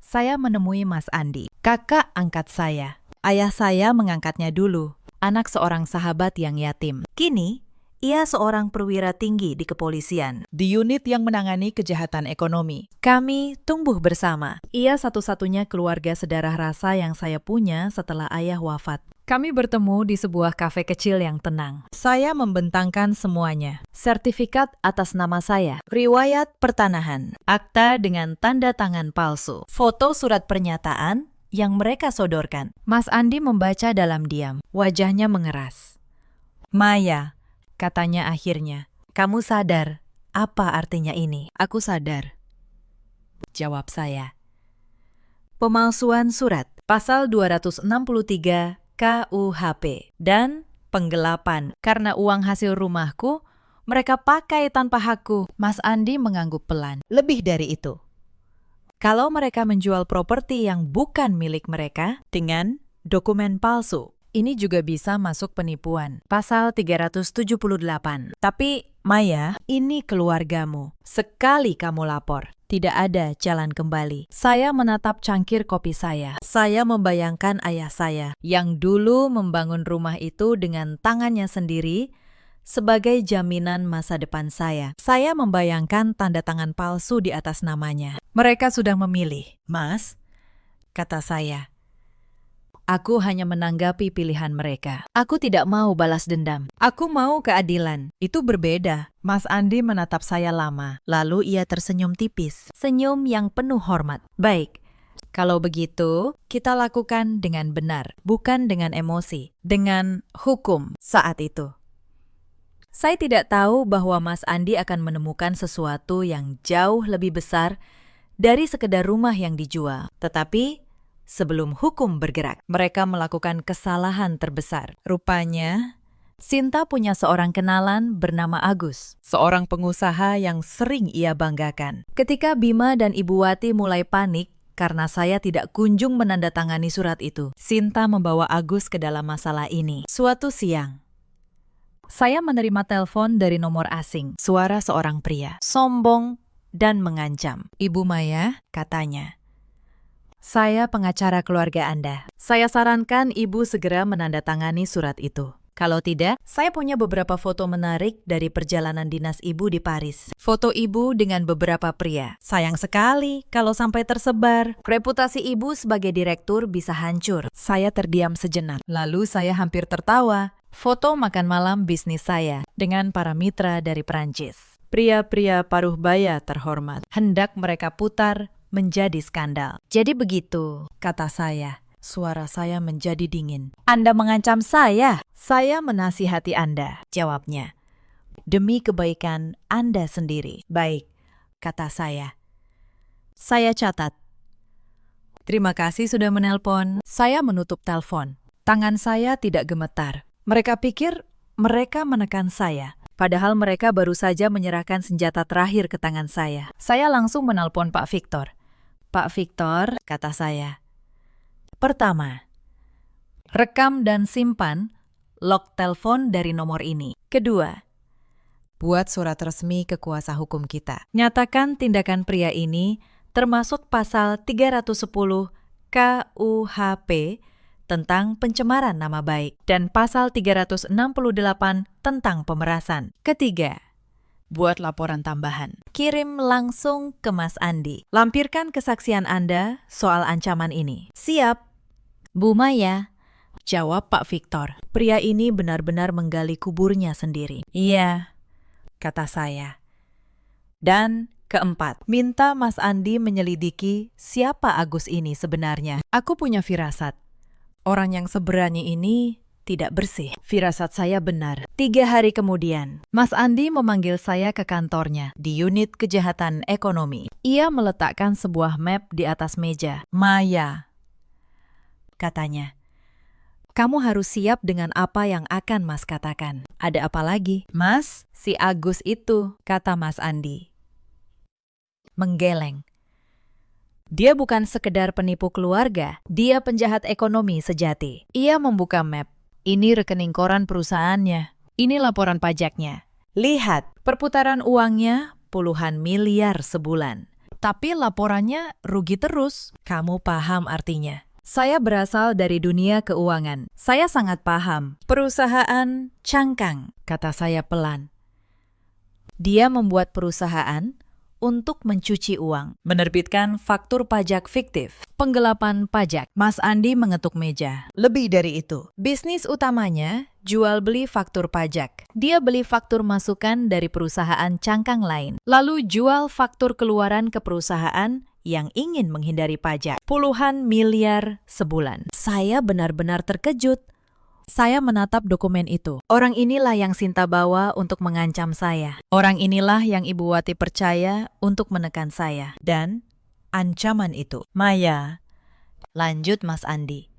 saya menemui Mas Andi, kakak angkat saya. Ayah saya mengangkatnya dulu, anak seorang sahabat yang yatim. Kini, ia seorang perwira tinggi di kepolisian, di unit yang menangani kejahatan ekonomi. Kami tumbuh bersama. Ia satu-satunya keluarga sedarah rasa yang saya punya setelah ayah wafat. Kami bertemu di sebuah kafe kecil yang tenang. Saya membentangkan semuanya. Sertifikat atas nama saya, riwayat pertanahan, akta dengan tanda tangan palsu, foto surat pernyataan yang mereka sodorkan. Mas Andi membaca dalam diam. Wajahnya mengeras. "Maya," katanya akhirnya, "kamu sadar apa artinya ini?" "Aku sadar," jawab saya. Pemalsuan surat, pasal 263 KUHP, dan penggelapan. Karena uang hasil rumahku, mereka pakai tanpa hakku. Mas Andi mengangguk pelan. Lebih dari itu, kalau mereka menjual properti yang bukan milik mereka dengan dokumen palsu, ini juga bisa masuk penipuan. Pasal 378. Tapi, Maya, ini keluargamu. Sekali kamu lapor, tidak ada jalan kembali. Saya menatap cangkir kopi saya. Saya membayangkan ayah saya yang dulu membangun rumah itu dengan tangannya sendiri sebagai jaminan masa depan saya. Saya membayangkan tanda tangan palsu di atas namanya. Mereka sudah memilih. Mas, kata saya. Aku hanya menanggapi pilihan mereka. Aku tidak mau balas dendam. Aku mau keadilan. Itu berbeda. Mas Andi menatap saya lama. Lalu ia tersenyum tipis. Senyum yang penuh hormat. Baik, kalau begitu kita lakukan dengan benar. Bukan dengan emosi. Dengan hukum saat itu. Saya tidak tahu bahwa Mas Andi akan menemukan sesuatu yang jauh lebih besar dari sekedar rumah yang dijual. Tetapi sebelum hukum bergerak, mereka melakukan kesalahan terbesar. Rupanya, Sinta punya seorang kenalan bernama Agus, seorang pengusaha yang sering ia banggakan. Ketika Bima dan Ibu Wati mulai panik karena saya tidak kunjung menandatangani surat itu, Sinta membawa Agus ke dalam masalah ini. Suatu siang, saya menerima telepon dari nomor asing, suara seorang pria, sombong dan mengancam. Ibu Maya, katanya. Saya pengacara keluarga Anda. Saya sarankan Ibu segera menandatangani surat itu. Kalau tidak, saya punya beberapa foto menarik dari perjalanan dinas Ibu di Paris. Foto Ibu dengan beberapa pria. Sayang sekali kalau sampai tersebar. Reputasi Ibu sebagai direktur bisa hancur. Saya terdiam sejenak. Lalu saya hampir tertawa. Foto makan malam bisnis saya dengan para mitra dari Perancis. Pria-pria paruh baya terhormat. Hendak mereka putar menjadi skandal. Jadi begitu, kata saya. Suara saya menjadi dingin. Anda mengancam saya? Saya menasihati Anda, jawabnya. Demi kebaikan Anda sendiri. Baik, kata saya. Saya catat. Terima kasih sudah menelpon. Saya menutup telepon. Tangan saya tidak gemetar. Mereka pikir mereka menekan saya. Padahal mereka baru saja menyerahkan senjata terakhir ke tangan saya. Saya langsung menelpon Pak Victor. Pak Victor, kata saya. Pertama, rekam dan simpan log telepon dari nomor ini. Kedua, buat surat resmi ke kuasa hukum kita. Nyatakan tindakan pria ini termasuk pasal 310 KUHP tentang pencemaran nama baik dan pasal 368 tentang pemerasan. Ketiga, buat laporan tambahan. Kirim langsung ke Mas Andi. Lampirkan kesaksian Anda soal ancaman ini. Siap, Bu Maya, jawab Pak Victor. Pria ini benar-benar menggali kuburnya sendiri. Iya, kata saya. Dan keempat, minta Mas Andi menyelidiki siapa Agus ini sebenarnya. Aku punya firasat. Orang yang seberani ini tidak bersih. Firasat saya benar. 3 hari kemudian, Mas Andi memanggil saya ke kantornya di unit kejahatan ekonomi. Ia meletakkan sebuah map di atas meja. Maya, katanya. Kamu harus siap dengan apa yang akan Mas katakan. Ada apa lagi? Mas, si Agus itu, kata Mas Andi. Menggeleng. Dia bukan sekedar penipu keluarga, dia penjahat ekonomi sejati. Ia membuka map. Ini rekening koran perusahaannya. Ini laporan pajaknya. Lihat, perputaran uangnya puluhan miliar sebulan. Tapi laporannya rugi terus. Kamu paham artinya. Saya berasal dari dunia keuangan. Saya sangat paham. Perusahaan cangkang, kata saya pelan. Dia membuat perusahaan untuk mencuci uang, menerbitkan faktur pajak fiktif, penggelapan pajak. Mas Andi mengetuk meja. Lebih dari itu, bisnis utamanya jual beli faktur pajak. Dia beli faktur masukan dari perusahaan cangkang lain, lalu jual faktur keluaran ke perusahaan yang ingin menghindari pajak. Puluhan miliar sebulan. Saya benar-benar terkejut. Saya menatap dokumen itu. Orang inilah yang Sinta bawa untuk mengancam saya. Orang inilah yang Ibu Wati percaya untuk menekan saya. Dan ancaman itu. Maya, lanjut Mas Andi.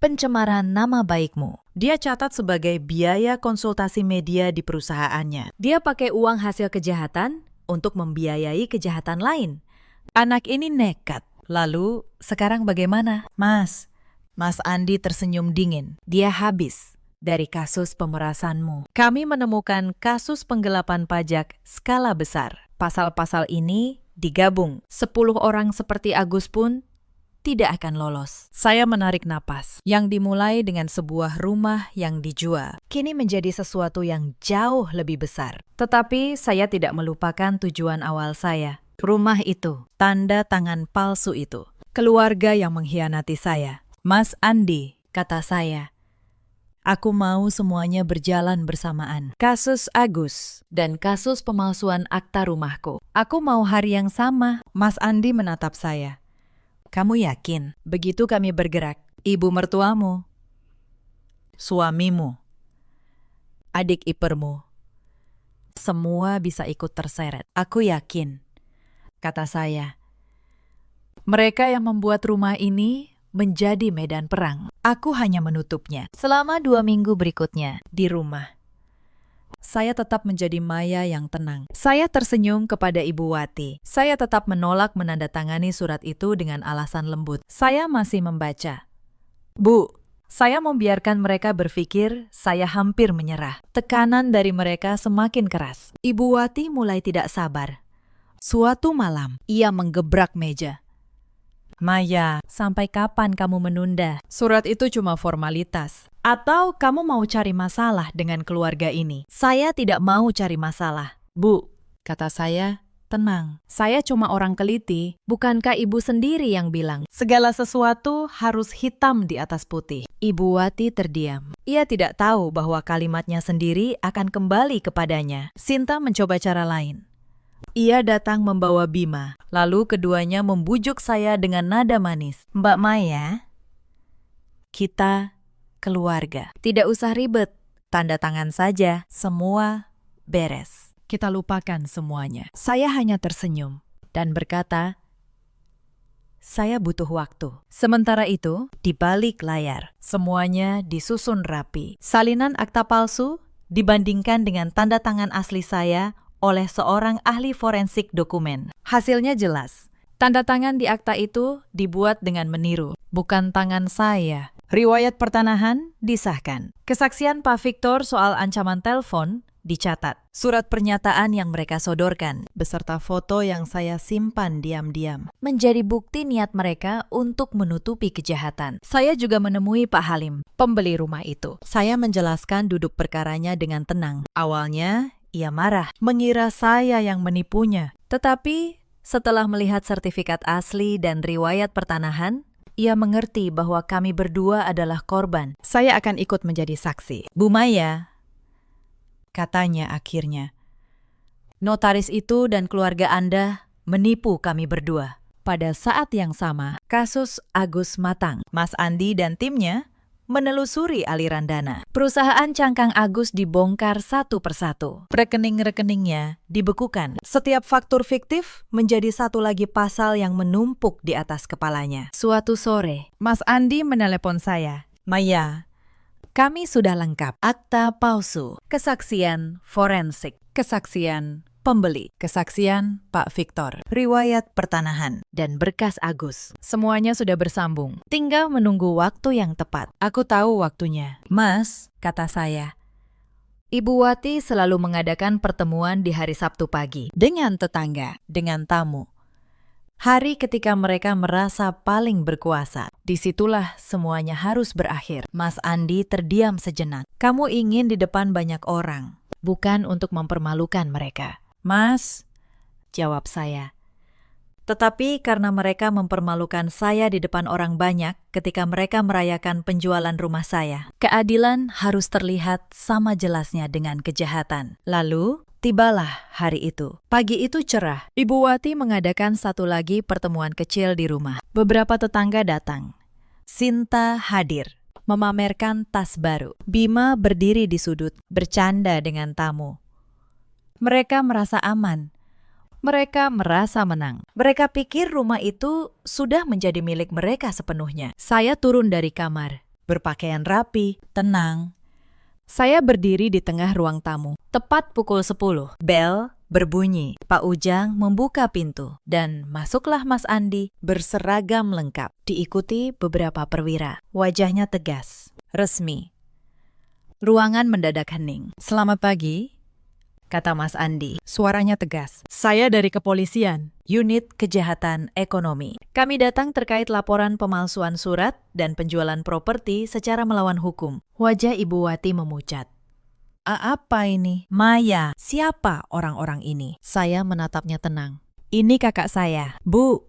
Pencemaran nama baikmu. Dia catat sebagai biaya konsultasi media di perusahaannya. Dia pakai uang hasil kejahatan untuk membiayai kejahatan lain. Anak ini nekat. Lalu, sekarang bagaimana? Mas, Mas Andi tersenyum dingin. Dia habis dari kasus pemerasanmu. Kami menemukan kasus penggelapan pajak skala besar. Pasal-pasal ini digabung. 10 orang seperti Agus pun tidak akan lolos. Saya menarik napas. Yang dimulai dengan sebuah rumah yang dijual, kini menjadi sesuatu yang jauh lebih besar. Tetapi saya tidak melupakan tujuan awal saya. Rumah itu, tanda tangan palsu itu, keluarga yang mengkhianati saya. Mas Andi, kata saya, aku mau semuanya berjalan bersamaan. Kasus Agus dan kasus pemalsuan akta rumahku. Aku mau hari yang sama. Mas Andi menatap saya. Kamu yakin? Begitu kami bergerak, ibu mertuamu, suamimu, adik iparmu, semua bisa ikut terseret. Aku yakin, kata saya. Mereka yang membuat rumah ini menjadi medan perang. Aku hanya menutupnya. Selama 2 minggu berikutnya, di rumah, saya tetap menjadi Maya yang tenang. Saya tersenyum kepada Ibu Wati. Saya tetap menolak menandatangani surat itu dengan alasan lembut. Saya masih membaca. Bu, saya membiarkan mereka berpikir saya hampir menyerah. Tekanan dari mereka semakin keras. Ibu Wati mulai tidak sabar. Suatu malam, ia menggebrak meja. Maya, sampai kapan kamu menunda? Surat itu cuma formalitas. Atau kamu mau cari masalah dengan keluarga ini? Saya tidak mau cari masalah. Bu, kata saya, tenang. Saya cuma orang teliti. Bukankah ibu sendiri yang bilang, segala sesuatu harus hitam di atas putih? Ibu Wati terdiam. Ia tidak tahu bahwa kalimatnya sendiri akan kembali kepadanya. Sinta mencoba cara lain. Ia datang membawa Bima, lalu keduanya membujuk saya dengan nada manis. Mbak Maya, kita keluarga. Tidak usah ribet, tanda tangan saja, semua beres. Kita lupakan semuanya. Saya hanya tersenyum dan berkata, saya butuh waktu. Sementara itu, di balik layar, semuanya disusun rapi. Salinan akta palsu dibandingkan dengan tanda tangan asli saya oleh seorang ahli forensik dokumen. Hasilnya jelas. Tanda tangan di akta itu dibuat dengan meniru, bukan tangan saya. Riwayat pertanahan disahkan. Kesaksian Pak Victor soal ancaman telepon dicatat. Surat pernyataan yang mereka sodorkan, beserta foto yang saya simpan diam-diam, menjadi bukti niat mereka untuk menutupi kejahatan. Saya juga menemui Pak Halim, pembeli rumah itu. Saya menjelaskan duduk perkaranya dengan tenang. Awalnya, ia marah, mengira saya yang menipunya. Tetapi setelah melihat sertifikat asli dan riwayat pertanahan, ia mengerti bahwa kami berdua adalah korban. Saya akan ikut menjadi saksi. Bu Maya, katanya akhirnya, notaris itu dan keluarga Anda menipu kami berdua. Pada saat yang sama, kasus Agus matang. Mas Andi dan timnya menelusuri aliran dana. Perusahaan cangkang Agus dibongkar satu persatu. Rekening-rekeningnya dibekukan. Setiap faktur fiktif menjadi satu lagi pasal yang menumpuk di atas kepalanya. Suatu sore, Mas Andi menelepon saya. Maya, kami sudah lengkap. Akta palsu, kesaksian forensik, kesaksian pembeli, kesaksian Pak Victor, riwayat pertanahan, dan berkas Agus. Semuanya sudah bersambung. Tinggal menunggu waktu yang tepat. Aku tahu waktunya. Mas, kata saya, Ibu Wati selalu mengadakan pertemuan di hari Sabtu pagi dengan tetangga, dengan tamu. Hari ketika mereka merasa paling berkuasa. Disitulah semuanya harus berakhir. Mas Andi terdiam sejenak. Kamu ingin di depan banyak orang, bukan untuk mempermalukan mereka. Mas, jawab saya. Tetapi karena mereka mempermalukan saya di depan orang banyak ketika mereka merayakan penjualan rumah saya, keadilan harus terlihat sama jelasnya dengan kejahatan. Lalu, tibalah hari itu. Pagi itu cerah. Ibu Wati mengadakan satu lagi pertemuan kecil di rumah. Beberapa tetangga datang. Sinta hadir, memamerkan tas baru. Bima berdiri di sudut, bercanda dengan tamu. Mereka merasa aman. Mereka merasa menang. Mereka pikir rumah itu sudah menjadi milik mereka sepenuhnya. Saya turun dari kamar, berpakaian rapi, tenang. Saya berdiri di tengah ruang tamu. Tepat pukul 10, bel berbunyi. Pak Ujang membuka pintu dan masuklah Mas Andi berseragam lengkap, diikuti beberapa perwira. Wajahnya tegas, resmi. Ruangan mendadak hening. "Selamat pagi," kata Mas Andi. Suaranya tegas. "Saya dari kepolisian, unit kejahatan ekonomi. Kami datang terkait laporan pemalsuan surat dan penjualan properti secara melawan hukum." Wajah Ibu Wati memucat. "Apa ini?" "Maya, siapa orang-orang ini?" Saya menatapnya tenang. "Ini kakak saya, Bu,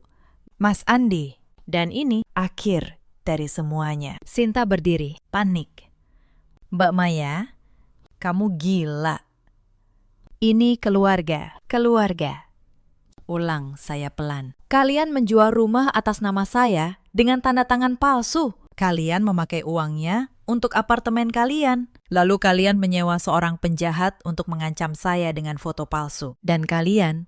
Mas Andi. Dan ini akhir dari semuanya." Sinta berdiri, panik. "Mbak Maya, kamu gila. Ini keluarga. Ulang saya pelan. "Kalian menjual rumah atas nama saya dengan tanda tangan palsu. Kalian memakai uangnya untuk apartemen kalian. Lalu kalian menyewa seorang penjahat untuk mengancam saya dengan foto palsu. Dan kalian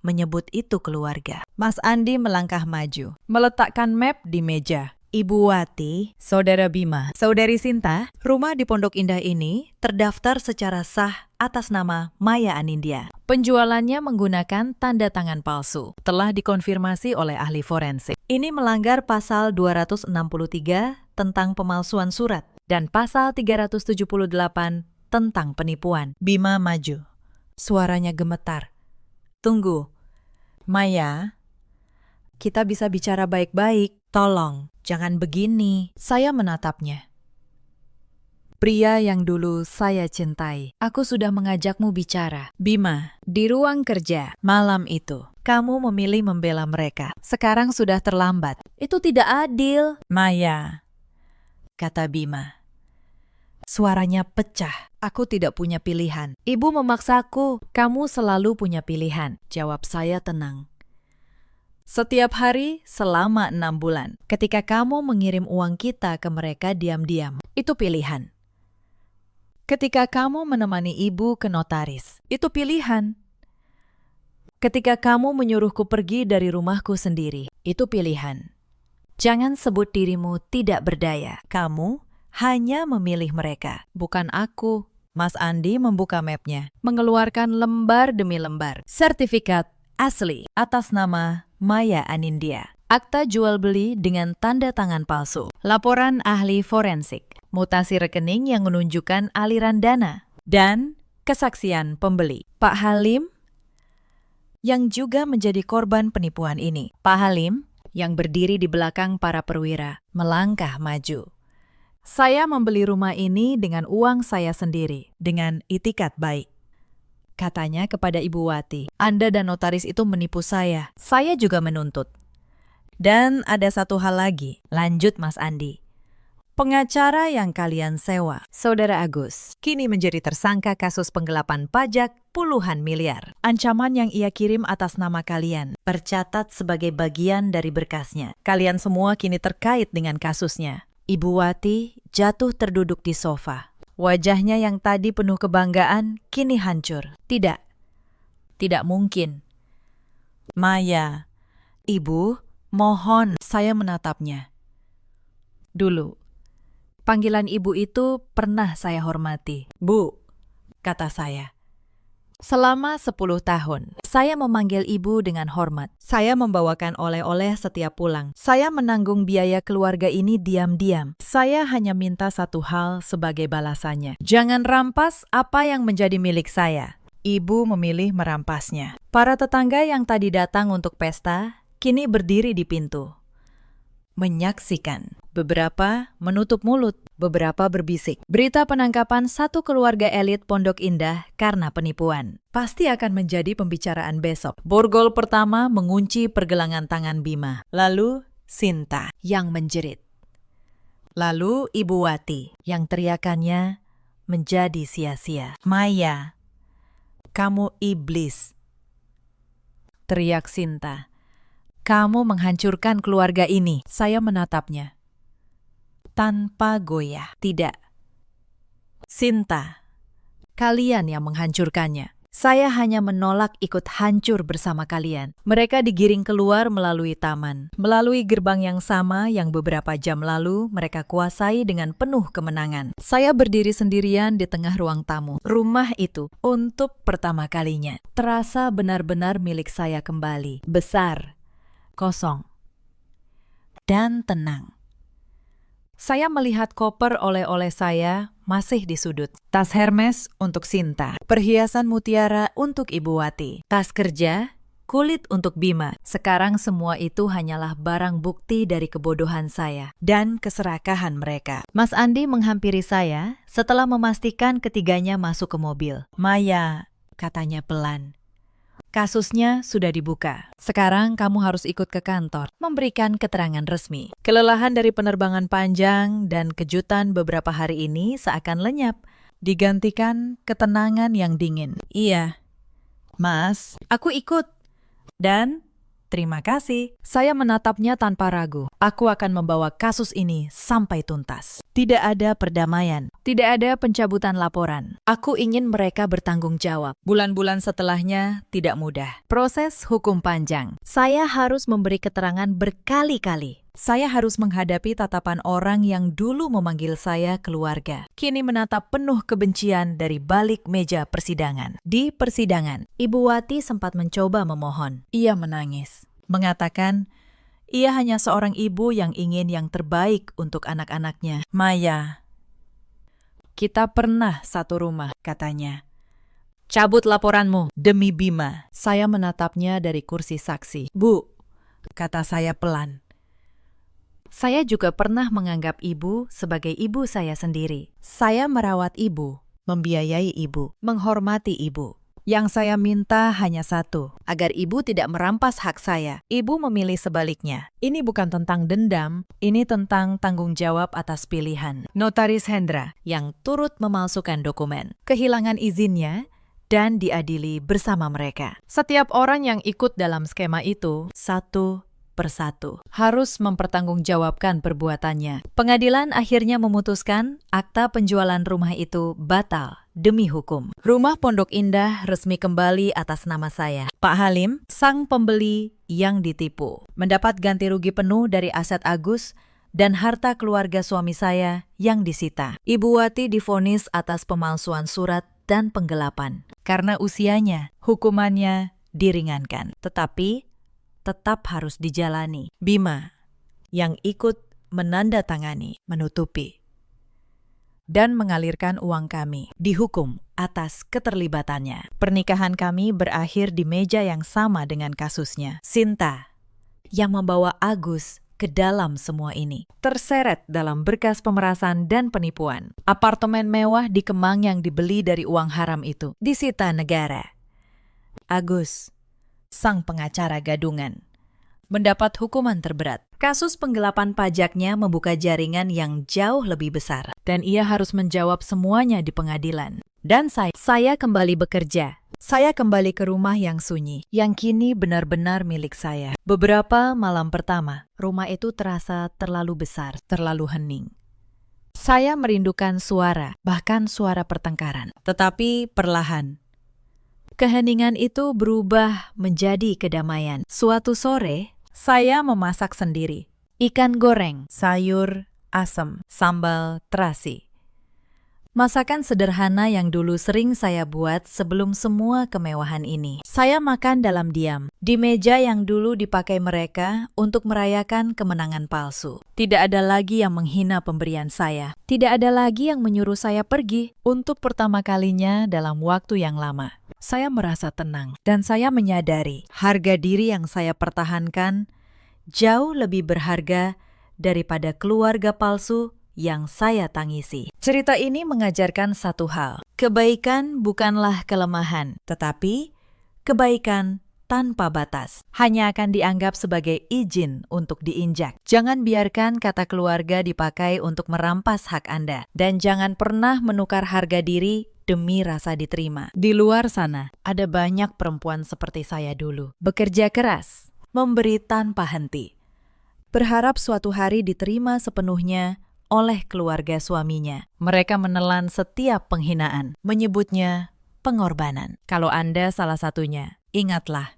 menyebut itu keluarga." Mas Andi melangkah maju, meletakkan map di meja. "Ibu Wati, Saudara Bima, Saudari Sinta, rumah di Pondok Indah ini terdaftar secara sah atas nama Maya Anindya. Penjualannya menggunakan tanda tangan palsu. Telah dikonfirmasi oleh ahli forensik. Ini melanggar pasal 263 tentang pemalsuan surat dan pasal 378 tentang penipuan." Bima maju. Suaranya gemetar. "Tunggu, Maya. Kita bisa bicara baik-baik. Tolong, jangan begini." Saya menatapnya. "Pria yang dulu saya cintai, aku sudah mengajakmu bicara. Bima, di ruang kerja malam itu, kamu memilih membela mereka. Sekarang sudah terlambat. Itu tidak adil." "Maya," kata Bima. Suaranya pecah. "Aku tidak punya pilihan. Ibu memaksaku." "Kamu selalu punya pilihan," jawab saya tenang. "Setiap hari selama 6 bulan. Ketika kamu mengirim uang kita ke mereka diam-diam, itu pilihan. Ketika kamu menemani ibu ke notaris, itu pilihan. Ketika kamu menyuruhku pergi dari rumahku sendiri, itu pilihan. Jangan sebut dirimu tidak berdaya. Kamu hanya memilih mereka, bukan aku." Mas Andi membuka mapnya, mengeluarkan lembar demi lembar. Sertifikat asli atas nama Maya Anindya. Akta jual beli dengan tanda tangan palsu. Laporan ahli forensik. Mutasi rekening yang menunjukkan aliran dana. Dan kesaksian pembeli. Pak Halim yang juga menjadi korban penipuan ini. Pak Halim yang berdiri di belakang para perwira melangkah maju. "Saya membeli rumah ini dengan uang saya sendiri, dengan itikat baik," katanya kepada Ibu Wati. "Anda dan notaris itu menipu saya. Saya juga menuntut. Dan ada satu hal lagi," lanjut Mas Andi. "Pengacara yang kalian sewa, Saudara Agus, kini menjadi tersangka kasus penggelapan pajak puluhan miliar. Ancaman yang ia kirim atas nama kalian tercatat sebagai bagian dari berkasnya. Kalian semua kini terkait dengan kasusnya." Ibu Wati jatuh terduduk di sofa. Wajahnya yang tadi penuh kebanggaan kini hancur. "Tidak mungkin." "Maya, Ibu, mohon." Saya menatapnya. "Dulu, panggilan ibu itu pernah saya hormati." "Bu," kata saya. "Selama 10 tahun, saya memanggil ibu dengan hormat. Saya membawakan oleh-oleh setiap pulang. Saya menanggung biaya keluarga ini diam-diam. Saya hanya minta satu hal sebagai balasannya. Jangan rampas apa yang menjadi milik saya." Ibu memilih merampasnya. Para tetangga yang tadi datang untuk pesta, kini berdiri di pintu. Menyaksikan. Beberapa menutup mulut, beberapa berbisik. Berita penangkapan satu keluarga elit Pondok Indah karena penipuan pasti akan menjadi pembicaraan besok. Borgol pertama mengunci pergelangan tangan Bima. Lalu Sinta yang menjerit. Lalu Ibu Wati yang teriakannya menjadi sia-sia. "Maya, kamu iblis," teriak Sinta. "Kamu menghancurkan keluarga ini." Saya menatapnya tanpa goyah. "Tidak, Sinta, kalian yang menghancurkannya." Saya hanya menolak ikut hancur bersama kalian. Mereka digiring keluar melalui taman, melalui gerbang yang sama yang beberapa jam lalu mereka kuasai dengan penuh kemenangan. Saya berdiri sendirian di tengah ruang tamu. Rumah itu, untuk pertama kalinya, terasa benar-benar milik saya kembali. Besar, kosong, dan tenang. Saya melihat koper oleh-oleh saya masih di sudut. Tas Hermes untuk Sinta, perhiasan mutiara untuk Ibu Wati, tas kerja, kulit untuk Bima. Sekarang semua itu hanyalah barang bukti dari kebodohan saya dan keserakahan mereka. Mas Andi menghampiri saya setelah memastikan ketiganya masuk ke mobil. "Maya," katanya pelan. "Kasusnya sudah dibuka. Sekarang kamu harus ikut ke kantor, memberikan keterangan resmi." Kelelahan dari penerbangan panjang dan kejutan beberapa hari ini seakan lenyap, digantikan ketenangan yang dingin. "Iya, Mas, aku ikut. Dan terima kasih." Saya menatapnya tanpa ragu. Aku akan membawa kasus ini sampai tuntas. Tidak ada perdamaian. Tidak ada pencabutan laporan. Aku ingin mereka bertanggung jawab. Bulan-bulan setelahnya tidak mudah. Proses hukum panjang. Saya harus memberi keterangan berkali-kali. Saya harus menghadapi tatapan orang yang dulu memanggil saya keluarga. Kini menatap penuh kebencian dari balik meja persidangan. Di persidangan, Ibu Wati sempat mencoba memohon. Ia menangis, mengatakan ia hanya seorang ibu yang ingin yang terbaik untuk anak-anaknya. "Maya, kita pernah satu rumah," katanya. "Cabut laporanmu demi Bima." Saya menatapnya dari kursi saksi. "Bu," kata saya pelan. Saya juga pernah menganggap ibu sebagai ibu saya sendiri. Saya merawat ibu, membiayai ibu, menghormati ibu. Yang saya minta hanya satu, agar ibu tidak merampas hak saya. Ibu memilih sebaliknya. Ini bukan tentang dendam, ini tentang tanggung jawab atas pilihan. Notaris Hendra yang turut memalsukan dokumen, kehilangan izinnya, dan diadili bersama mereka. Setiap orang yang ikut dalam skema itu, satu persatu, harus mempertanggungjawabkan perbuatannya. Pengadilan akhirnya memutuskan akta penjualan rumah itu batal demi hukum. Rumah Pondok Indah resmi kembali atas nama saya. Pak Halim, sang pembeli yang ditipu, mendapat ganti rugi penuh dari aset Agus dan harta keluarga suami saya yang disita. Ibu Wati divonis atas pemalsuan surat dan penggelapan. Karena usianya, hukumannya diringankan. Tetapi tetap harus dijalani. Bima yang ikut menandatangani, menutupi, dan mengalirkan uang kami dihukum atas keterlibatannya. Pernikahan kami berakhir di meja yang sama dengan kasusnya. Sinta yang membawa Agus ke dalam semua ini, terseret dalam berkas pemerasan dan penipuan. Apartemen mewah di Kemang yang dibeli dari uang haram itu disita negara. Agus, sang pengacara gadungan, mendapat hukuman terberat. Kasus penggelapan pajaknya membuka jaringan yang jauh lebih besar, dan ia harus menjawab semuanya di pengadilan. Dan saya kembali bekerja. Saya kembali ke rumah yang sunyi, yang kini benar-benar milik saya. Beberapa malam pertama, rumah itu terasa terlalu besar, terlalu hening. Saya merindukan suara, bahkan suara pertengkaran. Tetapi perlahan, keheningan itu berubah menjadi kedamaian. Suatu sore, saya memasak sendiri. Ikan goreng, sayur, asem, sambal terasi. Masakan sederhana yang dulu sering saya buat sebelum semua kemewahan ini. Saya makan dalam diam, di meja yang dulu dipakai mereka untuk merayakan kemenangan palsu. Tidak ada lagi yang menghina pemberian saya. Tidak ada lagi yang menyuruh saya pergi. Untuk pertama kalinya dalam waktu yang lama, saya merasa tenang, dan saya menyadari harga diri yang saya pertahankan jauh lebih berharga daripada keluarga palsu yang saya tangisi. Cerita ini mengajarkan satu hal. Kebaikan bukanlah kelemahan, tetapi kebaikan tanpa batas hanya akan dianggap sebagai izin untuk diinjak. Jangan biarkan kata keluarga dipakai untuk merampas hak Anda, dan jangan pernah menukar harga diri demi rasa diterima. Di luar sana, ada banyak perempuan seperti saya dulu. Bekerja keras, memberi tanpa henti, berharap suatu hari diterima sepenuhnya oleh keluarga suaminya. Mereka menelan setiap penghinaan, menyebutnya pengorbanan. Kalau Anda salah satunya, ingatlah,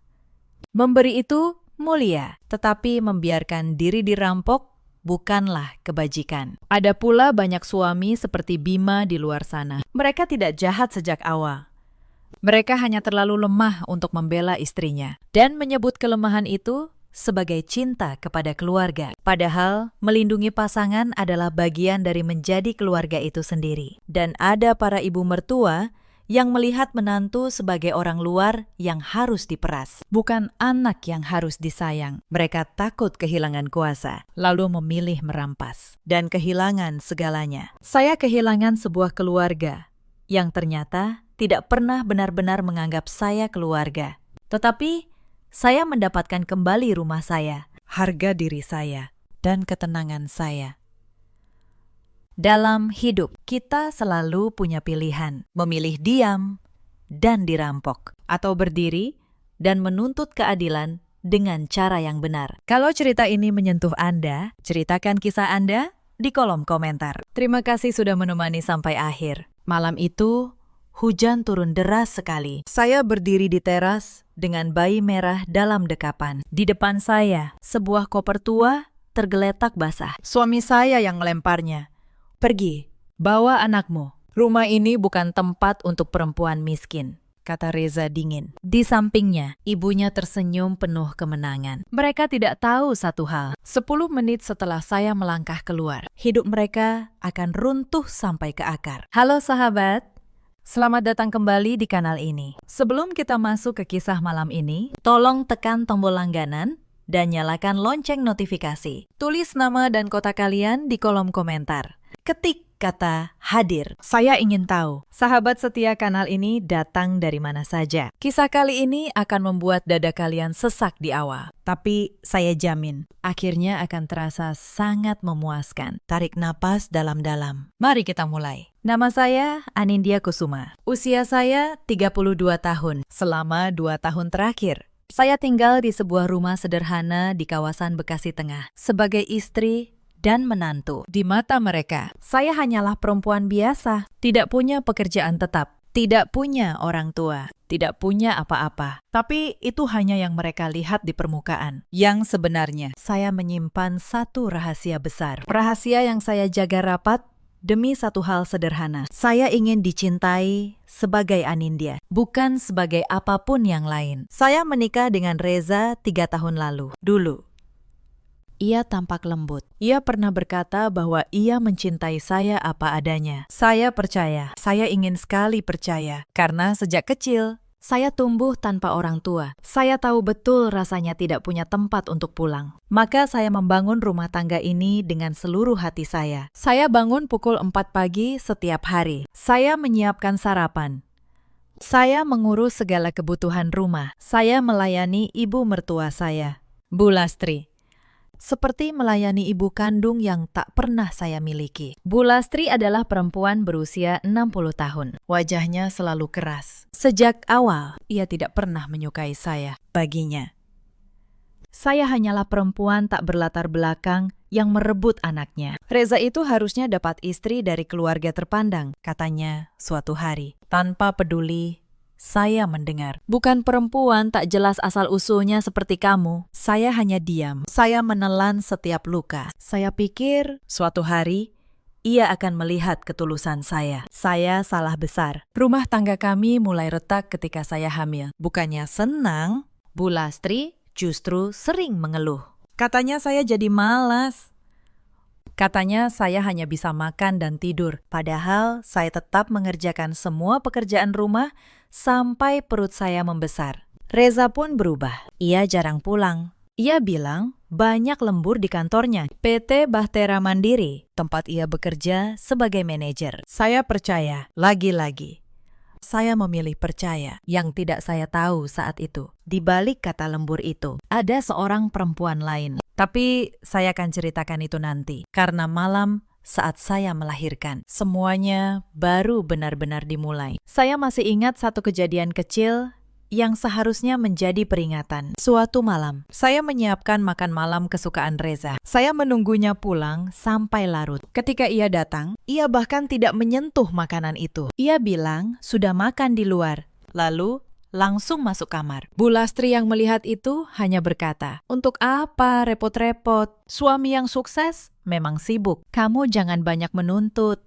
memberi itu mulia, tetapi membiarkan diri dirampok bukanlah kebajikan. Ada pula banyak suami seperti Bima di luar sana. Mereka tidak jahat sejak awal. Mereka hanya terlalu lemah untuk membela istrinya dan menyebut kelemahan itu sebagai cinta kepada keluarga. Padahal, melindungi pasangan adalah bagian dari menjadi keluarga itu sendiri. Dan ada para ibu mertua yang melihat menantu sebagai orang luar yang harus diperas, bukan anak yang harus disayang. Mereka takut kehilangan kuasa, lalu memilih merampas dan kehilangan segalanya. Saya kehilangan sebuah keluarga yang ternyata tidak pernah benar-benar menganggap saya keluarga. Tetapi, saya mendapatkan kembali rumah saya, harga diri saya, dan ketenangan saya. Dalam hidup, kita selalu punya pilihan, memilih diam dan dirampok, atau berdiri dan menuntut keadilan dengan cara yang benar. Kalau cerita ini menyentuh Anda, ceritakan kisah Anda di kolom komentar. Terima kasih sudah menemani sampai akhir. Malam itu, hujan turun deras sekali. Saya berdiri di teras dengan bayi merah dalam dekapan. Di depan saya, sebuah koper tua tergeletak basah. Suami saya yang melemparnya. Pergi, bawa anakmu. Rumah ini bukan tempat untuk perempuan miskin, kata Reza dingin. Di sampingnya, ibunya tersenyum penuh kemenangan. Mereka tidak tahu satu hal. 10 menit setelah saya melangkah keluar, hidup mereka akan runtuh sampai ke akar. Halo sahabat, selamat datang kembali di kanal ini. Sebelum kita masuk ke kisah malam ini, tolong tekan tombol langganan dan nyalakan lonceng notifikasi. Tulis nama dan kota kalian di kolom komentar. Ketik kata hadir. Saya ingin tahu, sahabat setia kanal ini datang dari mana saja. Kisah kali ini akan membuat dada kalian sesak di awal. Tapi saya jamin, akhirnya akan terasa sangat memuaskan. Tarik napas dalam-dalam. Mari kita mulai. Nama saya Anindya Kusuma. Usia saya 32 tahun. Selama 2 tahun terakhir, saya tinggal di sebuah rumah sederhana di kawasan Bekasi Tengah. Sebagai istri dan menantu, di mata mereka, saya hanyalah perempuan biasa, tidak punya pekerjaan tetap, tidak punya orang tua, tidak punya apa-apa. Tapi itu hanya yang mereka lihat di permukaan. Yang sebenarnya, saya menyimpan satu rahasia besar. Rahasia yang saya jaga rapat demi satu hal sederhana. Saya ingin dicintai sebagai Anindya, bukan sebagai apapun yang lain. Saya menikah dengan Reza 3 tahun lalu. Dulu, ia tampak lembut. Ia pernah berkata bahwa ia mencintai saya apa adanya. Saya percaya, saya ingin sekali percaya. Karena sejak kecil, saya tumbuh tanpa orang tua. Saya tahu betul rasanya tidak punya tempat untuk pulang. Maka saya membangun rumah tangga ini dengan seluruh hati saya. Saya bangun pukul 4 pagi setiap hari. Saya menyiapkan sarapan. Saya mengurus segala kebutuhan rumah. Saya melayani ibu mertua saya, Bu Lastri, seperti melayani ibu kandung yang tak pernah saya miliki. Bu Lastri adalah perempuan berusia 60 tahun. Wajahnya selalu keras. Sejak awal, ia tidak pernah menyukai saya. Baginya, saya hanyalah perempuan tak berlatar belakang yang merebut anaknya. Reza itu harusnya dapat istri dari keluarga terpandang, katanya suatu hari. Tanpa peduli, saya mendengar, bukan perempuan tak jelas asal-usulnya seperti kamu. Saya hanya diam. Saya menelan setiap luka. Saya pikir suatu hari ia akan melihat ketulusan saya. Saya salah besar. Rumah tangga kami mulai retak ketika saya hamil. Bukannya senang, Bu Lastri justru sering mengeluh. Katanya saya jadi malas. Katanya saya hanya bisa makan dan tidur. Padahal saya tetap mengerjakan semua pekerjaan rumah sampai perut saya membesar. Reza pun berubah. Ia jarang pulang. Ia bilang banyak lembur di kantornya, PT Bahtera Mandiri, tempat ia bekerja sebagai manajer. Saya percaya, lagi-lagi. Saya memilih percaya yang tidak saya tahu saat itu. Di balik kata lembur itu, ada seorang perempuan lain. Tapi saya akan ceritakan itu nanti, karena malam saat saya melahirkan, semuanya baru benar-benar dimulai. Saya masih ingat satu kejadian kecil yang seharusnya menjadi peringatan. Suatu malam, saya menyiapkan makan malam kesukaan Reza. Saya menunggunya pulang sampai larut. Ketika ia datang, ia bahkan tidak menyentuh makanan itu. Ia bilang sudah makan di luar, lalu langsung masuk kamar. Bu Lastri yang melihat itu hanya berkata, "Untuk apa repot-repot? Suami yang sukses memang sibuk. Kamu jangan banyak menuntut."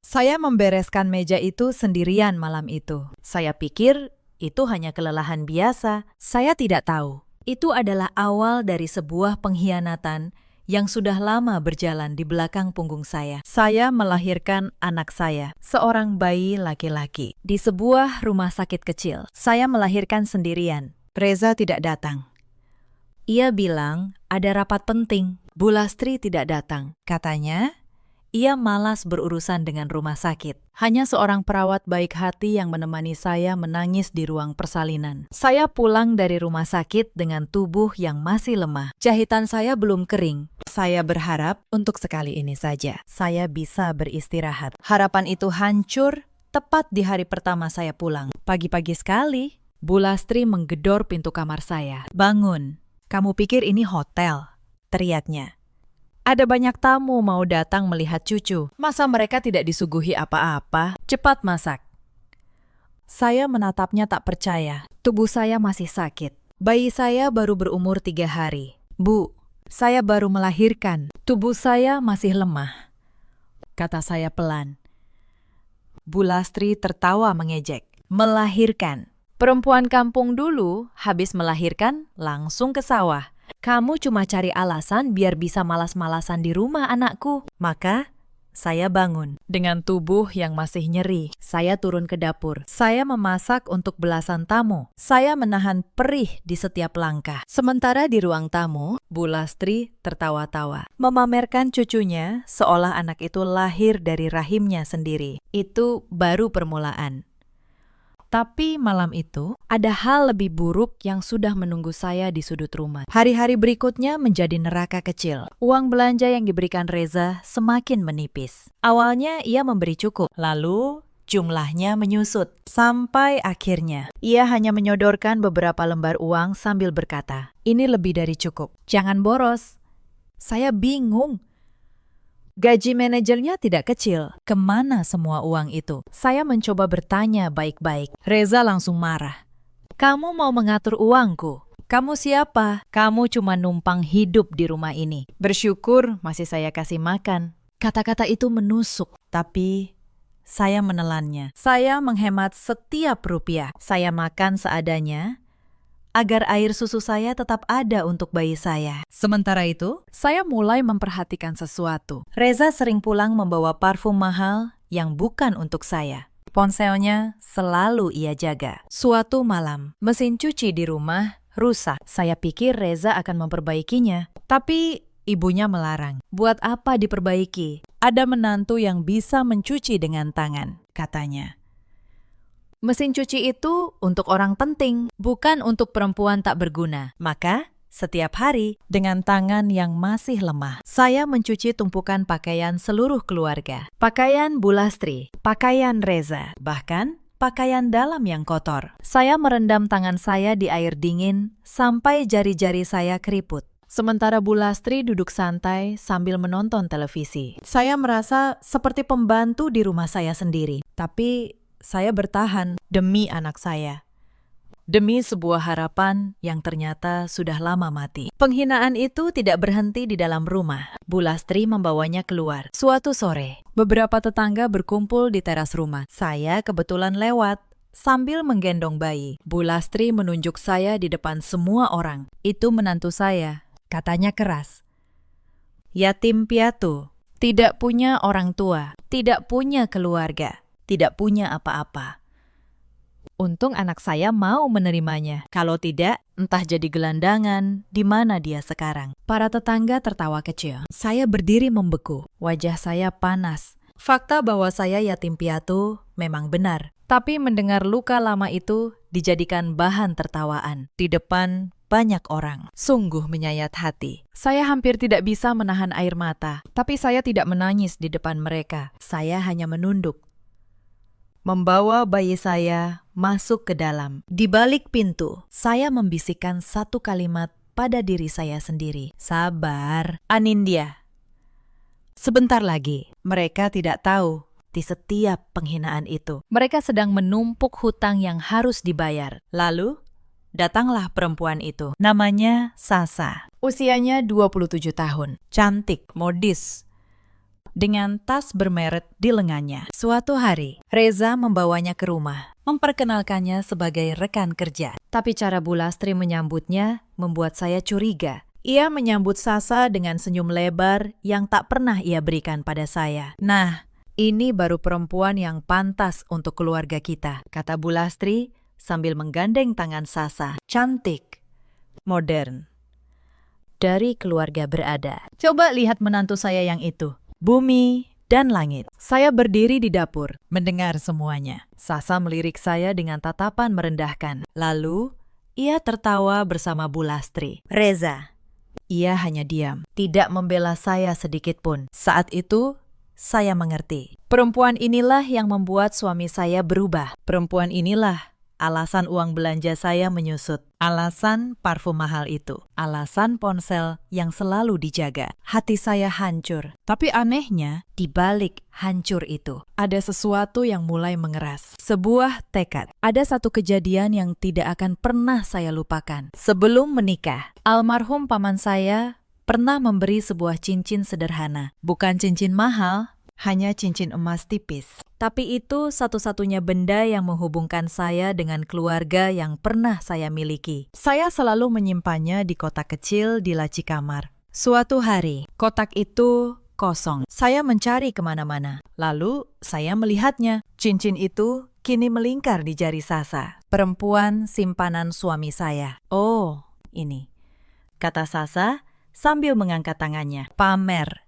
Saya membereskan meja itu sendirian malam itu. Saya pikir itu hanya kelelahan biasa. Saya tidak tahu. Itu adalah awal dari sebuah pengkhianatan yang sudah lama berjalan di belakang punggung saya. Saya melahirkan anak saya, seorang bayi laki-laki, di sebuah rumah sakit kecil. Saya melahirkan sendirian. Reza tidak datang. Ia bilang ada rapat penting. Bu Lastri tidak datang. Katanya, ia malas berurusan dengan rumah sakit. Hanya seorang perawat baik hati yang menemani saya menangis di ruang persalinan. Saya pulang dari rumah sakit dengan tubuh yang masih lemah. Jahitan saya belum kering. Saya berharap untuk sekali ini saja saya bisa beristirahat. Harapan itu hancur tepat di hari pertama saya pulang. Pagi-pagi sekali, Bu Lastri menggedor pintu kamar saya. "Bangun, kamu pikir ini hotel?" teriaknya. "Ada banyak tamu mau datang melihat cucu. Masa mereka tidak disuguhi apa-apa? Cepat masak." Saya menatapnya tak percaya. Tubuh saya masih sakit. Bayi saya baru berumur 3 hari. "Bu, saya baru melahirkan. Tubuh saya masih lemah," kata saya pelan. Bu Lastri tertawa mengejek. "Melahirkan? Perempuan kampung dulu habis melahirkan langsung ke sawah. Kamu cuma cari alasan biar bisa malas-malasan di rumah, anakku." Maka saya bangun. Dengan tubuh yang masih nyeri, saya turun ke dapur. Saya memasak untuk belasan tamu. Saya menahan perih di setiap langkah. Sementara di ruang tamu, Bu Lastri tertawa-tawa, memamerkan cucunya seolah anak itu lahir dari rahimnya sendiri. Itu baru permulaan. Tapi malam itu, ada hal lebih buruk yang sudah menunggu saya di sudut rumah. Hari-hari berikutnya menjadi neraka kecil. Uang belanja yang diberikan Reza semakin menipis. Awalnya ia memberi cukup, lalu jumlahnya menyusut. Sampai akhirnya, ia hanya menyodorkan beberapa lembar uang sambil berkata, "Ini lebih dari cukup. Jangan boros." Saya bingung. Gaji manajernya tidak kecil. Kemana semua uang itu? Saya mencoba bertanya baik-baik. Reza langsung marah. "Kamu mau mengatur uangku? Kamu siapa? Kamu cuma numpang hidup di rumah ini. Bersyukur masih saya kasih makan." Kata-kata itu menusuk, tapi saya menelannya. Saya menghemat setiap rupiah. Saya makan seadanya, agar air susu saya tetap ada untuk bayi saya. Sementara itu, saya mulai memperhatikan sesuatu. Reza sering pulang membawa parfum mahal yang bukan untuk saya. Ponselnya selalu ia jaga. Suatu malam, mesin cuci di rumah rusak. Saya pikir Reza akan memperbaikinya, tapi ibunya melarang. "Buat apa diperbaiki? Ada menantu yang bisa mencuci dengan tangan," katanya. "Mesin cuci itu untuk orang penting, bukan untuk perempuan tak berguna." Maka, setiap hari, dengan tangan yang masih lemah, saya mencuci tumpukan pakaian seluruh keluarga. Pakaian Bu Lastri, pakaian Reza, bahkan pakaian dalam yang kotor. Saya merendam tangan saya di air dingin sampai jari-jari saya keriput. Sementara Bu Lastri duduk santai sambil menonton televisi. Saya merasa seperti pembantu di rumah saya sendiri. Tapi saya bertahan demi anak saya. Demi sebuah harapan yang ternyata sudah lama mati. Penghinaan itu tidak berhenti di dalam rumah. Bu Lastri membawanya keluar. Suatu sore, beberapa tetangga berkumpul di teras rumah. Saya kebetulan lewat sambil menggendong bayi. Bu Lastri menunjuk saya di depan semua orang. "Itu menantu saya," katanya keras. "Yatim piatu, tidak punya orang tua, tidak punya keluarga, tidak punya apa-apa. Untung anak saya mau menerimanya. Kalau tidak, entah jadi gelandangan, di mana dia sekarang." Para tetangga tertawa kecil. Saya berdiri membeku. Wajah saya panas. Fakta bahwa saya yatim piatu memang benar. Tapi mendengar luka lama itu dijadikan bahan tertawaan di depan banyak orang. Sungguh menyayat hati. Saya hampir tidak bisa menahan air mata. Tapi saya tidak menangis di depan mereka. Saya hanya menunduk. membawa bayi saya masuk ke dalam. Di balik pintu, saya membisikkan satu kalimat pada diri saya sendiri. Sabar, Anindya. Sebentar lagi, mereka tidak tahu di setiap penghinaan itu. Mereka sedang menumpuk hutang yang harus dibayar. Lalu, datanglah perempuan itu. Namanya Sasa. Usianya 27 tahun. Cantik, modis, dengan tas bermerek di lengannya. Suatu hari, Reza membawanya ke rumah, memperkenalkannya sebagai rekan kerja. Tapi cara Bu Lastri menyambutnya membuat saya curiga. Ia menyambut Sasa dengan senyum lebar yang tak pernah ia berikan pada saya. Nah, ini baru perempuan yang pantas untuk keluarga kita, kata Bu Lastri sambil menggandeng tangan Sasa. Cantik, modern, dari keluarga berada. Coba lihat menantu saya yang itu. Bumi dan langit. Saya berdiri di dapur, mendengar semuanya. Sasa melirik saya dengan tatapan merendahkan. Lalu, ia tertawa bersama Bu Lastri. Reza. Ia hanya diam, tidak membela saya sedikit pun. Saat itu, saya mengerti. Perempuan inilah yang membuat suami saya berubah. Perempuan inilah alasan uang belanja saya menyusut. Alasan parfum mahal itu. Alasan ponsel yang selalu dijaga. Hati saya hancur. Tapi anehnya, di balik hancur itu, ada sesuatu yang mulai mengeras. Sebuah tekad. Ada satu kejadian yang tidak akan pernah saya lupakan. Sebelum menikah, almarhum paman saya pernah memberi sebuah cincin sederhana. Bukan cincin mahal, hanya cincin emas tipis. Tapi itu satu-satunya benda yang menghubungkan saya dengan keluarga yang pernah saya miliki. Saya selalu menyimpannya di kotak kecil di laci kamar. Suatu hari, kotak itu kosong. Saya mencari kemana-mana. Lalu, saya melihatnya. Cincin itu kini melingkar di jari Sasa, perempuan simpanan suami saya. Oh, ini, kata Sasa sambil mengangkat tangannya. Pamer.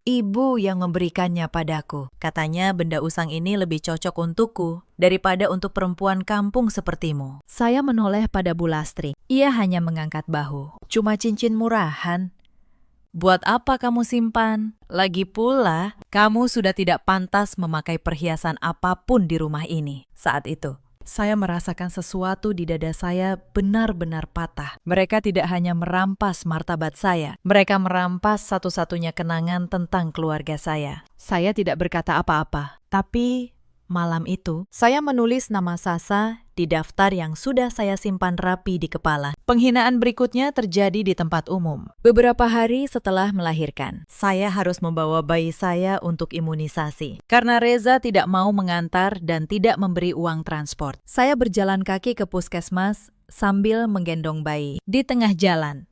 Ibu yang memberikannya padaku. Katanya benda usang ini lebih cocok untukku daripada untuk perempuan kampung sepertimu. Saya menoleh pada Bu Lastri. Ia hanya mengangkat bahu. Cuma cincin murahan. Buat apa kamu simpan? Lagi pula, kamu sudah tidak pantas memakai perhiasan apapun di rumah ini. Saat itu, saya merasakan sesuatu di dada saya benar-benar patah. Mereka tidak hanya merampas martabat saya, mereka merampas satu-satunya kenangan tentang keluarga saya. Saya tidak berkata apa-apa, tapi malam itu saya menulis nama Sasa di daftar yang sudah saya simpan rapi di kepala. Penghinaan berikutnya terjadi di tempat umum. Beberapa hari setelah melahirkan, saya harus membawa bayi saya untuk imunisasi. Karena Reza tidak mau mengantar dan tidak memberi uang transport, saya berjalan kaki ke puskesmas sambil menggendong bayi. Di tengah jalan,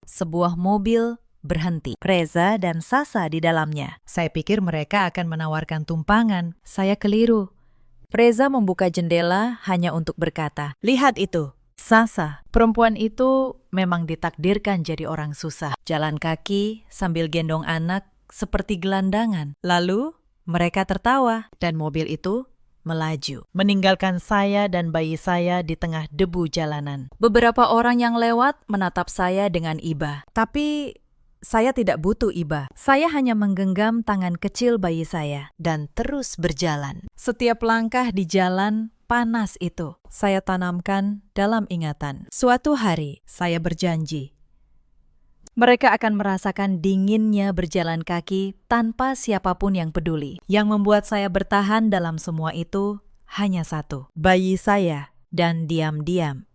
sebuah mobil berhenti. Reza dan Sasa di dalamnya. Saya pikir mereka akan menawarkan tumpangan. Saya keliru. Reza membuka jendela hanya untuk berkata, "Lihat itu, Sasa." Perempuan itu memang ditakdirkan jadi orang susah. Jalan kaki sambil gendong anak seperti gelandangan. Lalu mereka tertawa dan mobil itu melaju, meninggalkan saya dan bayi saya di tengah debu jalanan. Beberapa orang yang lewat menatap saya dengan iba. Tapi saya tidak butuh iba. Saya hanya menggenggam tangan kecil bayi saya dan terus berjalan. Setiap langkah di jalan panas itu saya tanamkan dalam ingatan. Suatu hari saya berjanji, mereka akan merasakan dinginnya berjalan kaki tanpa siapapun yang peduli. Yang membuat saya bertahan dalam semua itu hanya satu, bayi saya dan diam-diam.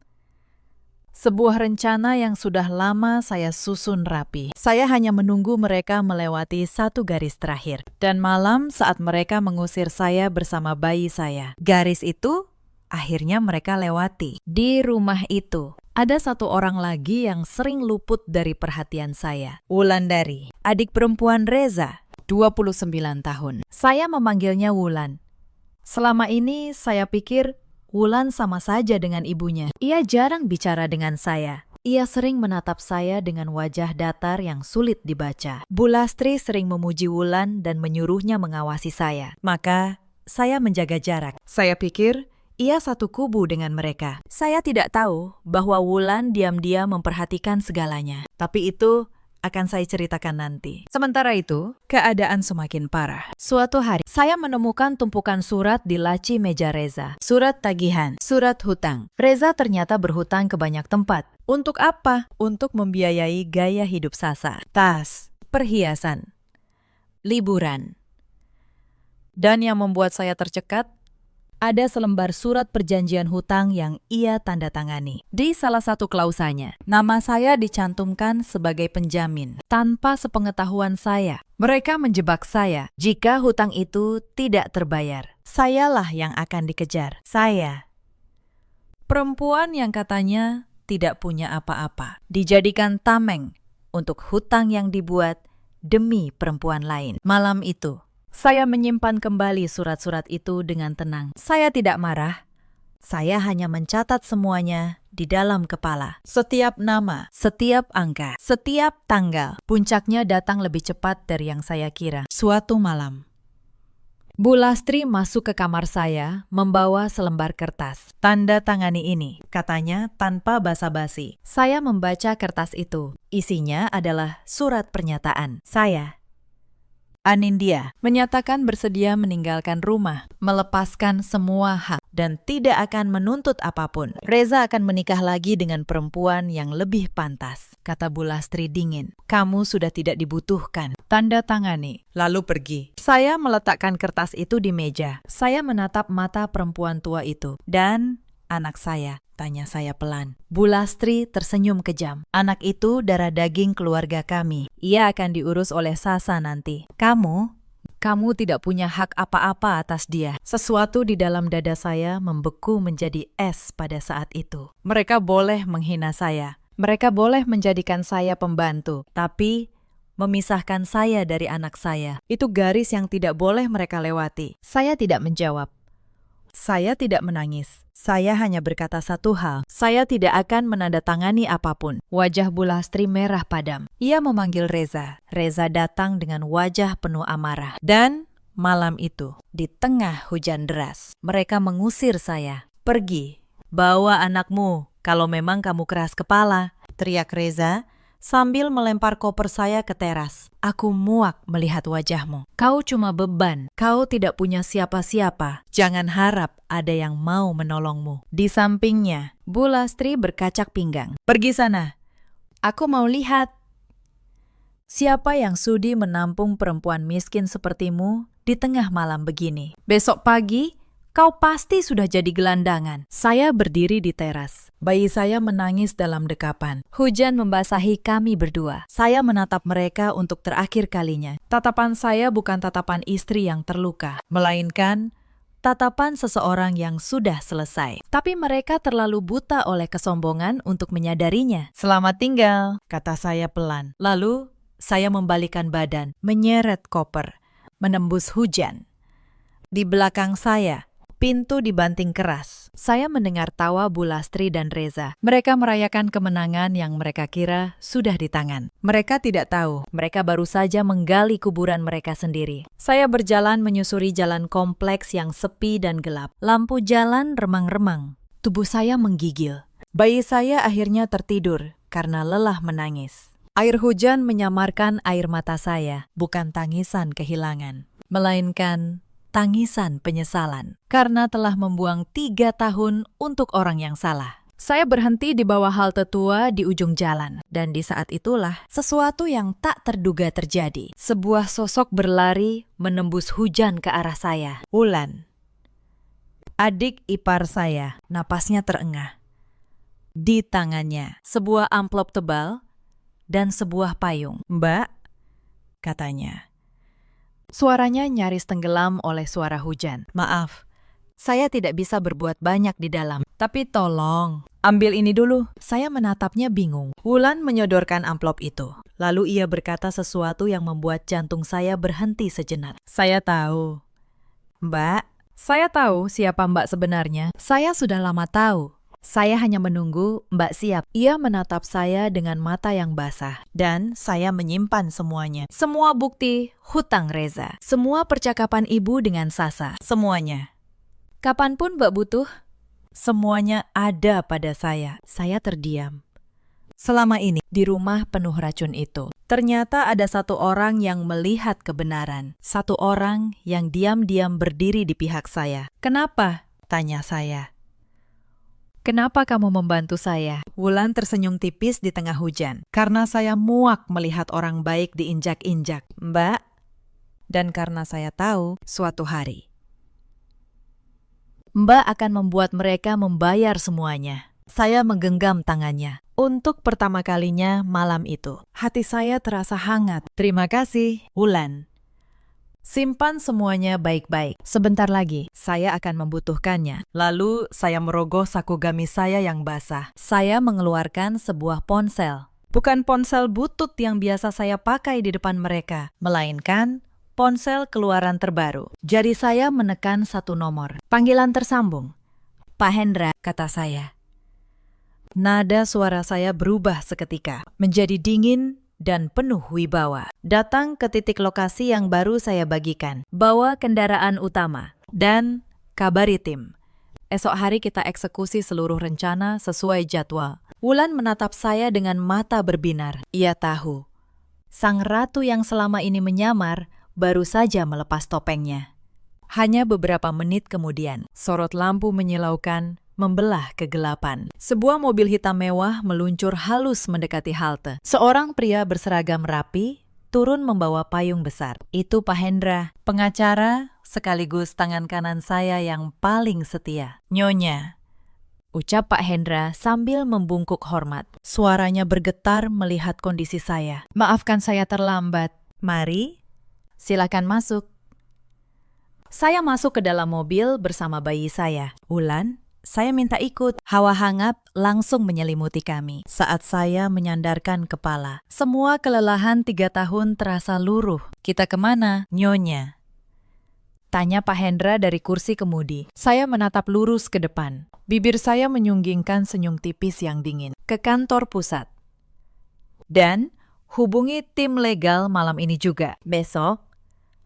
Sebuah rencana yang sudah lama saya susun rapi. Saya hanya menunggu mereka melewati satu garis terakhir. Dan malam saat mereka mengusir saya bersama bayi saya, garis itu akhirnya mereka lewati. Di rumah itu, ada satu orang lagi yang sering luput dari perhatian saya. Wulandari, adik perempuan Reza, 29 tahun. Saya memanggilnya Wulan. Selama ini saya pikir Wulan sama saja dengan ibunya. Ia jarang bicara dengan saya. Ia sering menatap saya dengan wajah datar yang sulit dibaca. Bu Lastri sering memuji Wulan dan menyuruhnya mengawasi saya. Maka, saya menjaga jarak. Saya pikir ia satu kubu dengan mereka. Saya tidak tahu bahwa Wulan diam-diam memperhatikan segalanya. Tapi itu Akan saya ceritakan nanti. Sementara itu, keadaan semakin parah. Suatu hari, saya menemukan tumpukan surat di laci meja Reza. Surat tagihan, surat hutang. Reza ternyata berhutang ke banyak tempat. Untuk apa? Untuk membiayai gaya hidup Sasa. Tas, perhiasan, liburan. Dan yang membuat saya tercekat, ada selembar surat perjanjian hutang yang ia tanda tangani. Di salah satu klausanya, nama saya dicantumkan sebagai penjamin. Tanpa sepengetahuan saya, mereka menjebak saya. Jika hutang itu tidak terbayar, sayalah yang akan dikejar. Saya, perempuan yang katanya tidak punya apa-apa, dijadikan tameng untuk hutang yang dibuat demi perempuan lain. Malam itu, saya menyimpan kembali surat-surat itu dengan tenang. Saya tidak marah. Saya hanya mencatat semuanya di dalam kepala. Setiap nama, setiap angka, setiap tanggal. Puncaknya datang lebih cepat dari yang saya kira. Suatu malam, Bu Lastri masuk ke kamar saya membawa selembar kertas. Tanda tangani ini, katanya tanpa basa-basi. Saya membaca kertas itu. Isinya adalah surat pernyataan. Saya, Anindya, menyatakan bersedia meninggalkan rumah, melepaskan semua hak, dan tidak akan menuntut apapun. Reza akan menikah lagi dengan perempuan yang lebih pantas, kata Bu Lastri dingin. Kamu sudah tidak dibutuhkan. Tanda tangani, lalu pergi. Saya meletakkan kertas itu di meja. Saya menatap mata perempuan tua itu. Dan anak saya, tanya saya pelan. Bu Lastri tersenyum kejam. Anak itu darah daging keluarga kami. Ia akan diurus oleh Sasa nanti. Kamu tidak punya hak apa-apa atas dia. Sesuatu di dalam dada saya membeku menjadi es pada saat itu. Mereka boleh menghina saya. Mereka boleh menjadikan saya pembantu. Tapi memisahkan saya dari anak saya, itu garis yang tidak boleh mereka lewati. Saya tidak menjawab. Saya tidak menangis. Saya hanya berkata satu hal. Saya tidak akan menandatangani apapun. Wajah Bu Lastri merah padam. Ia memanggil Reza. Reza datang dengan wajah penuh amarah. Dan malam itu, di tengah hujan deras, mereka mengusir saya. Pergi, bawa anakmu kalau memang kamu keras kepala, teriak Reza sambil melempar koper saya ke teras. Aku muak melihat wajahmu. Kau cuma beban. Kau tidak punya siapa-siapa. Jangan harap ada yang mau menolongmu. Di sampingnya, Bu Lastri berkacak pinggang. Pergi sana. Aku mau lihat. Siapa yang sudi menampung perempuan miskin sepertimu di tengah malam begini? Besok pagi, kau pasti sudah jadi gelandangan. Saya berdiri di teras. Bayi saya menangis dalam dekapan. Hujan membasahi kami berdua. Saya menatap mereka untuk terakhir kalinya. Tatapan saya bukan tatapan istri yang terluka, melainkan tatapan seseorang yang sudah selesai. Tapi mereka terlalu buta oleh kesombongan untuk menyadarinya. Selamat tinggal, kata saya pelan. Lalu, saya membalikan badan, menyeret koper, menembus hujan. Di belakang saya, pintu dibanting keras. Saya mendengar tawa Bu Lastri dan Reza. Mereka merayakan kemenangan yang mereka kira sudah di tangan. Mereka tidak tahu, mereka baru saja menggali kuburan mereka sendiri. Saya berjalan menyusuri jalan kompleks yang sepi dan gelap. Lampu jalan remang-remang. Tubuh saya menggigil. Bayi saya akhirnya tertidur karena lelah menangis. Air hujan menyamarkan air mata saya, bukan tangisan kehilangan, melainkan tangisan penyesalan, karena telah membuang 3 tahun untuk orang yang salah. Saya berhenti di bawah halte tua di ujung jalan, dan di saat itulah sesuatu yang tak terduga terjadi. Sebuah sosok berlari menembus hujan ke arah saya. Wulan, adik ipar saya, napasnya terengah. Di tangannya, sebuah amplop tebal dan sebuah payung. Mbak, katanya. Suaranya nyaris tenggelam oleh suara hujan. Maaf, saya tidak bisa berbuat banyak di dalam. Tapi tolong, ambil ini dulu. Saya menatapnya bingung. Wulan menyodorkan amplop itu. Lalu ia berkata sesuatu yang membuat jantung saya berhenti sejenak. Saya tahu. Mbak, saya tahu siapa Mbak sebenarnya. Saya sudah lama tahu. Saya hanya menunggu Mbak siap. Ia menatap saya dengan mata yang basah. Dan saya menyimpan semuanya. Semua bukti hutang Reza. Semua percakapan ibu dengan Sasa. Semuanya. Kapanpun Mbak butuh, semuanya ada pada saya. Saya terdiam. Selama ini, di rumah penuh racun itu, Ternyata ada satu orang yang melihat kebenaran. Satu orang yang diam-diam berdiri di pihak saya. "Kenapa?" tanya saya. "Kenapa kamu membantu saya?" Wulan tersenyum tipis di tengah hujan. "Karena saya muak melihat orang baik diinjak-injak, Mbak. Dan karena saya tahu suatu hari Mbak akan membuat mereka membayar semuanya." Saya menggenggam tangannya. Untuk pertama kalinya malam itu, hati saya terasa hangat. "Terima kasih, Wulan. Simpan semuanya baik-baik. Sebentar lagi, saya akan membutuhkannya." Lalu saya merogoh saku gamis saya yang basah. Saya mengeluarkan sebuah ponsel. Bukan ponsel butut yang biasa saya pakai di depan mereka, melainkan ponsel keluaran terbaru. Jari saya menekan satu nomor. Panggilan tersambung. "Pak Hendra," kata saya. Nada suara saya berubah seketika, menjadi dingin dan penuh wibawa. "Datang ke titik lokasi yang baru saya bagikan. Bawa kendaraan utama. Dan kabari tim. Esok hari kita eksekusi seluruh rencana sesuai jadwal." Wulan menatap saya dengan mata berbinar. Ia tahu, sang ratu yang selama ini menyamar baru saja melepas topengnya. Hanya beberapa menit kemudian, sorot lampu menyilaukan membelah kegelapan. Sebuah mobil hitam mewah meluncur halus mendekati halte. Seorang pria berseragam rapi turun membawa payung besar. Itu Pak Hendra, pengacara sekaligus tangan kanan saya yang paling setia. "Nyonya," ucap Pak Hendra sambil membungkuk hormat. Suaranya bergetar melihat kondisi saya. "Maafkan saya terlambat. Mari, silakan masuk." Saya masuk ke dalam mobil bersama bayi saya. "Wulan, saya minta ikut." Hawa hangat langsung menyelimuti kami saat saya menyandarkan kepala. Semua kelelahan 3 tahun terasa luruh. "Kita kemana, Nyonya?" tanya Pak Hendra dari kursi kemudi. Saya menatap lurus ke depan. Bibir saya menyunggingkan senyum tipis yang dingin. "Ke kantor pusat. Dan hubungi tim legal malam ini juga. Besok,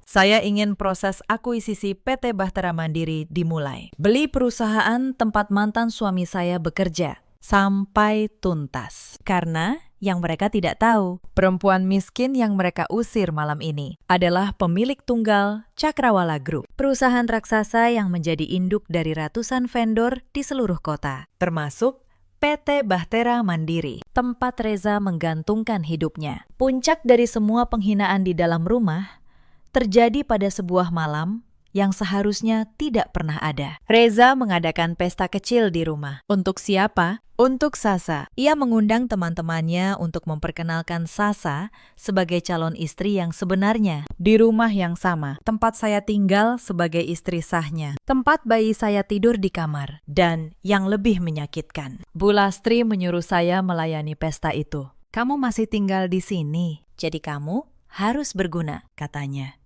saya ingin proses akuisisi PT Bahtera Mandiri dimulai. Beli perusahaan tempat mantan suami saya bekerja sampai tuntas. Karena yang mereka tidak tahu, perempuan miskin yang mereka usir malam ini adalah pemilik tunggal Cakrawala Group, perusahaan raksasa yang menjadi induk dari ratusan vendor di seluruh kota, termasuk PT Bahtera Mandiri, tempat Reza menggantungkan hidupnya. Puncak dari semua penghinaan di dalam rumah terjadi pada sebuah malam yang seharusnya tidak pernah ada. Reza mengadakan pesta kecil di rumah. Untuk siapa? Untuk Sasa. Ia mengundang teman-temannya untuk memperkenalkan Sasa sebagai calon istri yang sebenarnya. Di rumah yang sama, tempat saya tinggal sebagai istri sahnya. Tempat bayi saya tidur di kamar. Dan yang lebih menyakitkan, Bu Lastri menyuruh saya melayani pesta itu. "Kamu masih tinggal di sini, jadi kamu harus berguna," katanya.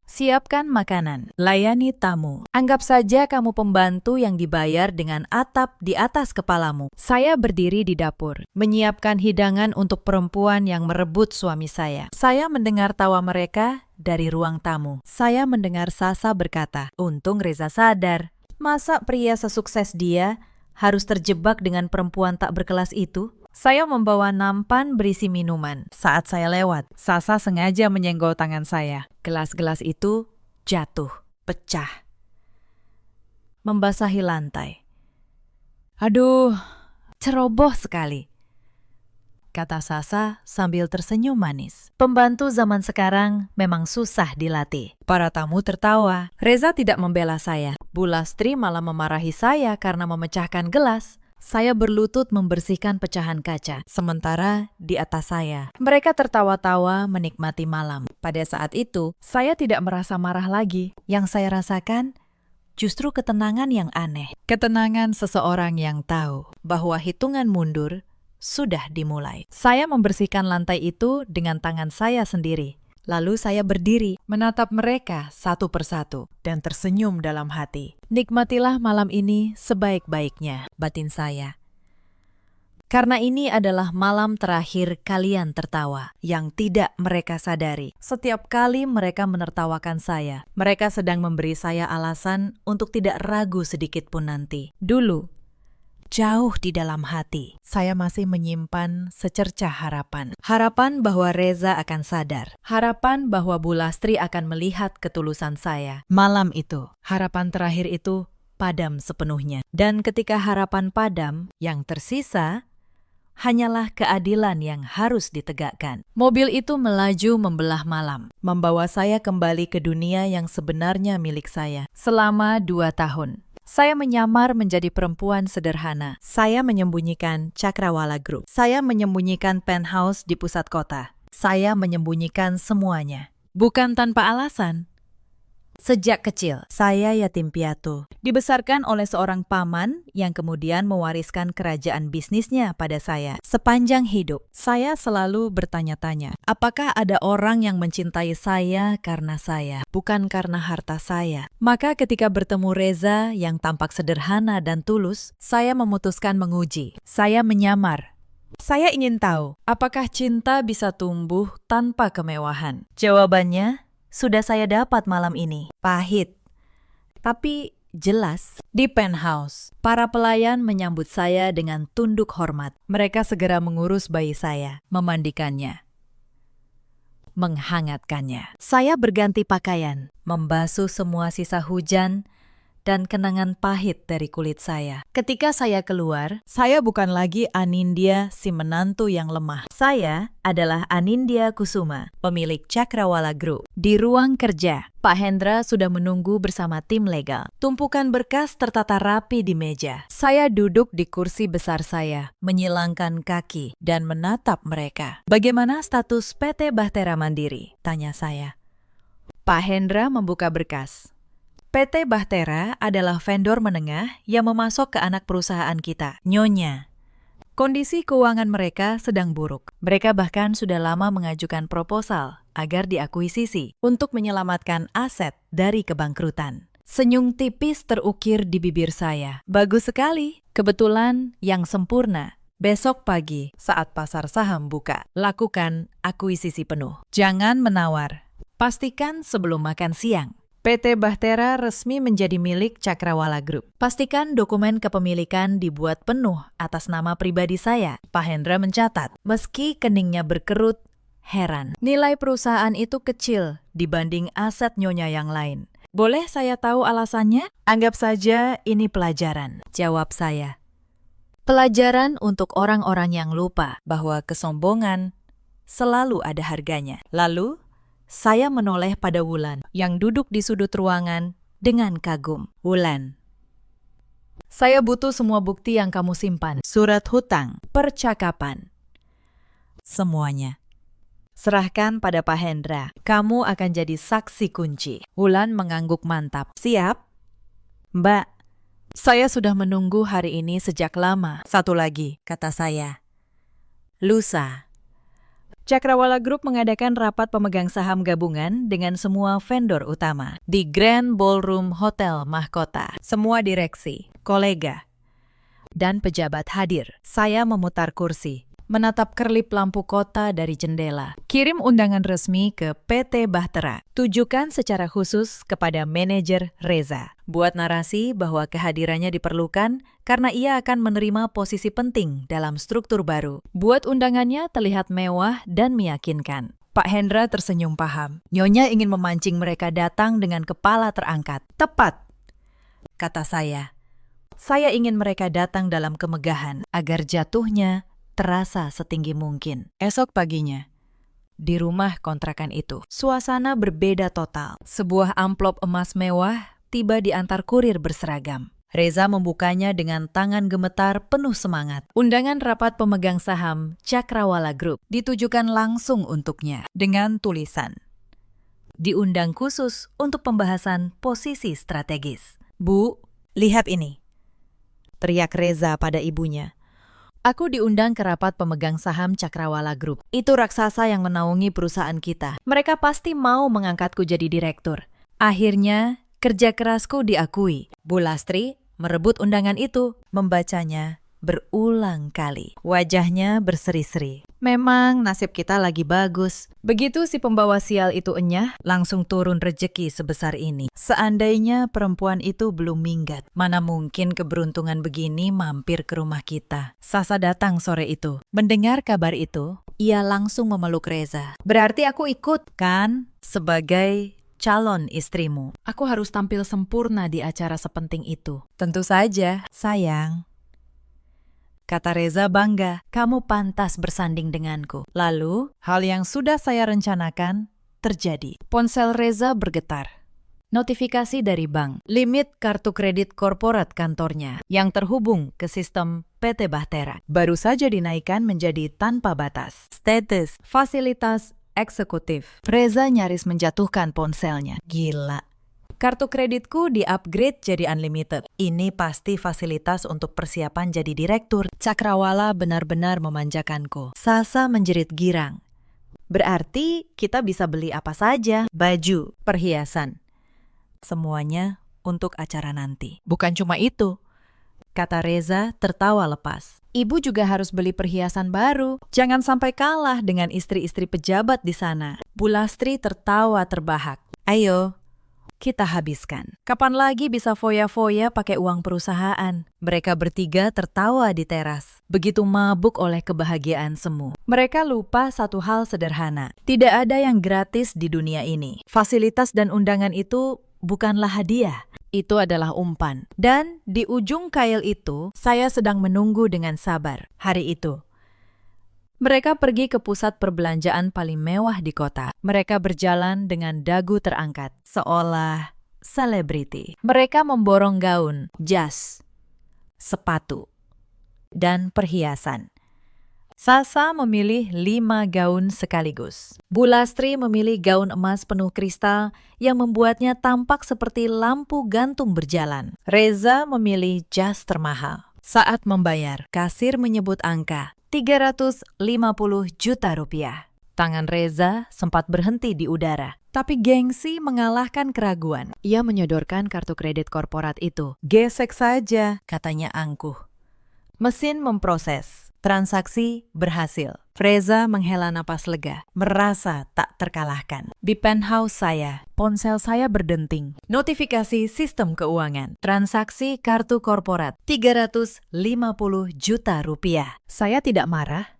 "Siapkan makanan, layani tamu. Anggap saja kamu pembantu yang dibayar dengan atap di atas kepalamu." Saya berdiri di dapur, menyiapkan hidangan untuk perempuan yang merebut suami saya. Saya mendengar tawa mereka dari ruang tamu. Saya mendengar Sasa berkata, "Untung Reza sadar. Masa pria sesukses dia harus terjebak dengan perempuan tak berkelas itu?" Saya membawa nampan berisi minuman. Saat saya lewat, Sasa sengaja menyenggol tangan saya. Gelas-gelas itu jatuh, pecah, membasahi lantai. "Aduh, ceroboh sekali," kata Sasa sambil tersenyum manis. Pembantu zaman sekarang memang susah dilatih. Para tamu tertawa. Reza tidak membela saya. Bu Lastri malah memarahi saya karena memecahkan gelas. Saya berlutut membersihkan pecahan kaca, sementara di atas saya, mereka tertawa-tawa menikmati malam. Pada saat itu, saya tidak merasa marah lagi. Yang saya rasakan justru ketenangan yang aneh. Ketenangan seseorang yang tahu bahwa hitungan mundur sudah dimulai. Saya membersihkan lantai itu dengan tangan saya sendiri. Lalu saya berdiri, menatap mereka satu persatu, dan tersenyum dalam hati. "Nikmatilah malam ini sebaik-baiknya," batin saya. Karena ini adalah malam terakhir kalian tertawa, yang tidak mereka sadari. Setiap kali mereka menertawakan saya, mereka sedang memberi saya alasan untuk tidak ragu sedikit pun nanti. Dulu, jauh di dalam hati, saya masih menyimpan secercah harapan. Harapan bahwa Reza akan sadar. Harapan bahwa Bu Lastri akan melihat ketulusan saya. Malam itu, harapan terakhir itu padam sepenuhnya. Dan ketika harapan padam, yang tersisa hanyalah keadilan yang harus ditegakkan. Mobil itu melaju membelah malam, membawa saya kembali ke dunia yang sebenarnya milik saya. Selama 2 tahun, saya menyamar menjadi perempuan sederhana. Saya menyembunyikan Cakrawala Group. Saya menyembunyikan penthouse di pusat kota. Saya menyembunyikan semuanya. Bukan tanpa alasan. Sejak kecil, saya yatim piatu. Dibesarkan oleh seorang paman yang kemudian mewariskan kerajaan bisnisnya pada saya. Sepanjang hidup, saya selalu bertanya-tanya, apakah ada orang yang mencintai saya karena saya, bukan karena harta saya? Maka ketika bertemu Reza yang tampak sederhana dan tulus, saya memutuskan menguji. Saya menyamar. Saya ingin tahu, apakah cinta bisa tumbuh tanpa kemewahan? Jawabannya sudah saya dapat malam ini. Pahit, tapi jelas. Di penthouse, para pelayan menyambut saya dengan tunduk hormat. Mereka segera mengurus bayi saya, memandikannya, menghangatkannya. Saya berganti pakaian, membasuh semua sisa hujan dan kenangan pahit dari kulit saya. Ketika saya keluar, saya bukan lagi Anindya si menantu yang lemah. Saya adalah Anindya Kusuma, pemilik Cakrawala Group. Di ruang kerja, Pak Hendra sudah menunggu bersama tim legal. Tumpukan berkas tertata rapi di meja. Saya duduk di kursi besar saya, menyilangkan kaki dan menatap mereka. Bagaimana status PT Bahtera Mandiri? Tanya saya. Pak Hendra membuka berkas. PT Bahtera adalah vendor menengah yang memasok ke anak perusahaan kita, Nyonya. Kondisi keuangan mereka sedang buruk. Mereka bahkan sudah lama mengajukan proposal agar diakuisisi untuk menyelamatkan aset dari kebangkrutan. Senyum tipis terukir di bibir saya. Bagus sekali. Kebetulan yang sempurna. Besok pagi saat pasar saham buka, lakukan akuisisi penuh. Jangan menawar. Pastikan sebelum makan siang. PT Bahtera resmi menjadi milik Cakrawala Group. Pastikan dokumen kepemilikan dibuat penuh atas nama pribadi saya. Pak Hendra mencatat, meski keningnya berkerut, heran. Nilai perusahaan itu kecil dibanding aset Nyonya yang lain. Boleh saya tahu alasannya? Anggap saja ini pelajaran, jawab saya. Pelajaran untuk orang-orang yang lupa bahwa kesombongan selalu ada harganya. Lalu, saya menoleh pada Wulan yang duduk di sudut ruangan dengan kagum. Wulan, saya butuh semua bukti yang kamu simpan. Surat hutang, percakapan, semuanya. Serahkan pada Pak Hendra. Kamu akan jadi saksi kunci. Wulan mengangguk mantap. Siap? Mbak, saya sudah menunggu hari ini sejak lama. Satu lagi, kata saya. Lusa. Cakrawala Group mengadakan rapat pemegang saham gabungan dengan semua vendor utama di Grand Ballroom Hotel Mahkota. Semua direksi, kolega, dan pejabat hadir. Saya memutar kursi, menatap kerlip lampu kota dari jendela. Kirim undangan resmi ke PT Bahtera. Tujukan secara khusus kepada manajer Reza. Buat narasi bahwa kehadirannya diperlukan karena ia akan menerima posisi penting dalam struktur baru. Buat undangannya terlihat mewah dan meyakinkan. Pak Hendra tersenyum paham. Nyonya ingin memancing mereka datang dengan kepala terangkat. Tepat, kata saya. Saya ingin mereka datang dalam kemegahan agar jatuhnya terasa setinggi mungkin. Esok paginya, di rumah kontrakan itu, suasana berbeda total. Sebuah amplop emas mewah tiba diantar kurir berseragam. Reza membukanya dengan tangan gemetar penuh semangat. Undangan rapat pemegang saham Cakrawala Group ditujukan langsung untuknya dengan tulisan, diundang khusus untuk pembahasan posisi strategis. Bu, lihat ini, teriak Reza pada ibunya. Aku diundang ke rapat pemegang saham Cakrawala Group. Itu raksasa yang menaungi perusahaan kita. Mereka pasti mau mengangkatku jadi direktur. Akhirnya, kerja kerasku diakui. Bu Lastri merebut undangan itu. Membacanya, berulang kali. Wajahnya berseri-seri. Memang nasib kita lagi bagus. Begitu si pembawa sial itu enyah, langsung turun rejeki sebesar ini. Seandainya perempuan itu belum minggat, mana mungkin keberuntungan begini mampir ke rumah kita. Sasa datang sore itu. Mendengar kabar itu, ia langsung memeluk Reza. Berarti aku ikut, kan? Sebagai calon istrimu. Aku harus tampil sempurna di acara sepenting itu. Tentu saja, sayang. Kata Reza bangga, kamu pantas bersanding denganku. Lalu, hal yang sudah saya rencanakan terjadi. Ponsel Reza bergetar. Notifikasi dari bank, limit kartu kredit korporat kantornya yang terhubung ke sistem PT Bahtera baru saja dinaikkan menjadi tanpa batas. Status, fasilitas eksekutif. Reza nyaris menjatuhkan ponselnya. Gila. Kartu kreditku di-upgrade jadi unlimited. Ini pasti fasilitas untuk persiapan jadi direktur. Cakrawala benar-benar memanjakanku. Sasa menjerit girang. Berarti kita bisa beli apa saja. Baju, perhiasan. Semuanya untuk acara nanti. Bukan cuma itu. Kata Reza tertawa lepas. Ibu juga harus beli perhiasan baru. Jangan sampai kalah dengan istri-istri pejabat di sana. Bu Lastri tertawa terbahak. Ayo, kita habiskan. Kapan lagi bisa foya-foya pakai uang perusahaan? Mereka bertiga tertawa di teras. Begitu mabuk oleh kebahagiaan semu. Mereka lupa satu hal sederhana. Tidak ada yang gratis di dunia ini. Fasilitas dan undangan itu bukanlah hadiah. Itu adalah umpan. Dan di ujung kail itu, saya sedang menunggu dengan sabar hari itu. Mereka pergi ke pusat perbelanjaan paling mewah di kota. Mereka berjalan dengan dagu terangkat, seolah selebriti. Mereka memborong gaun, jas, sepatu, dan perhiasan. Sasa memilih 5 gaun sekaligus. Bu Lastri memilih gaun emas penuh kristal yang membuatnya tampak seperti lampu gantung berjalan. Reza memilih jas termahal. Saat membayar, kasir menyebut angka 350 juta rupiah. Tangan Reza sempat berhenti di udara. Tapi gengsi mengalahkan keraguan. Ia menyodorkan kartu kredit korporat itu. Gesek saja, katanya angkuh. Mesin memproses. Transaksi berhasil. Reza menghela napas lega, merasa tak terkalahkan. Di penthouse saya, ponsel saya berdenting. Notifikasi sistem keuangan. Transaksi kartu korporat 350 juta rupiah. Saya tidak marah.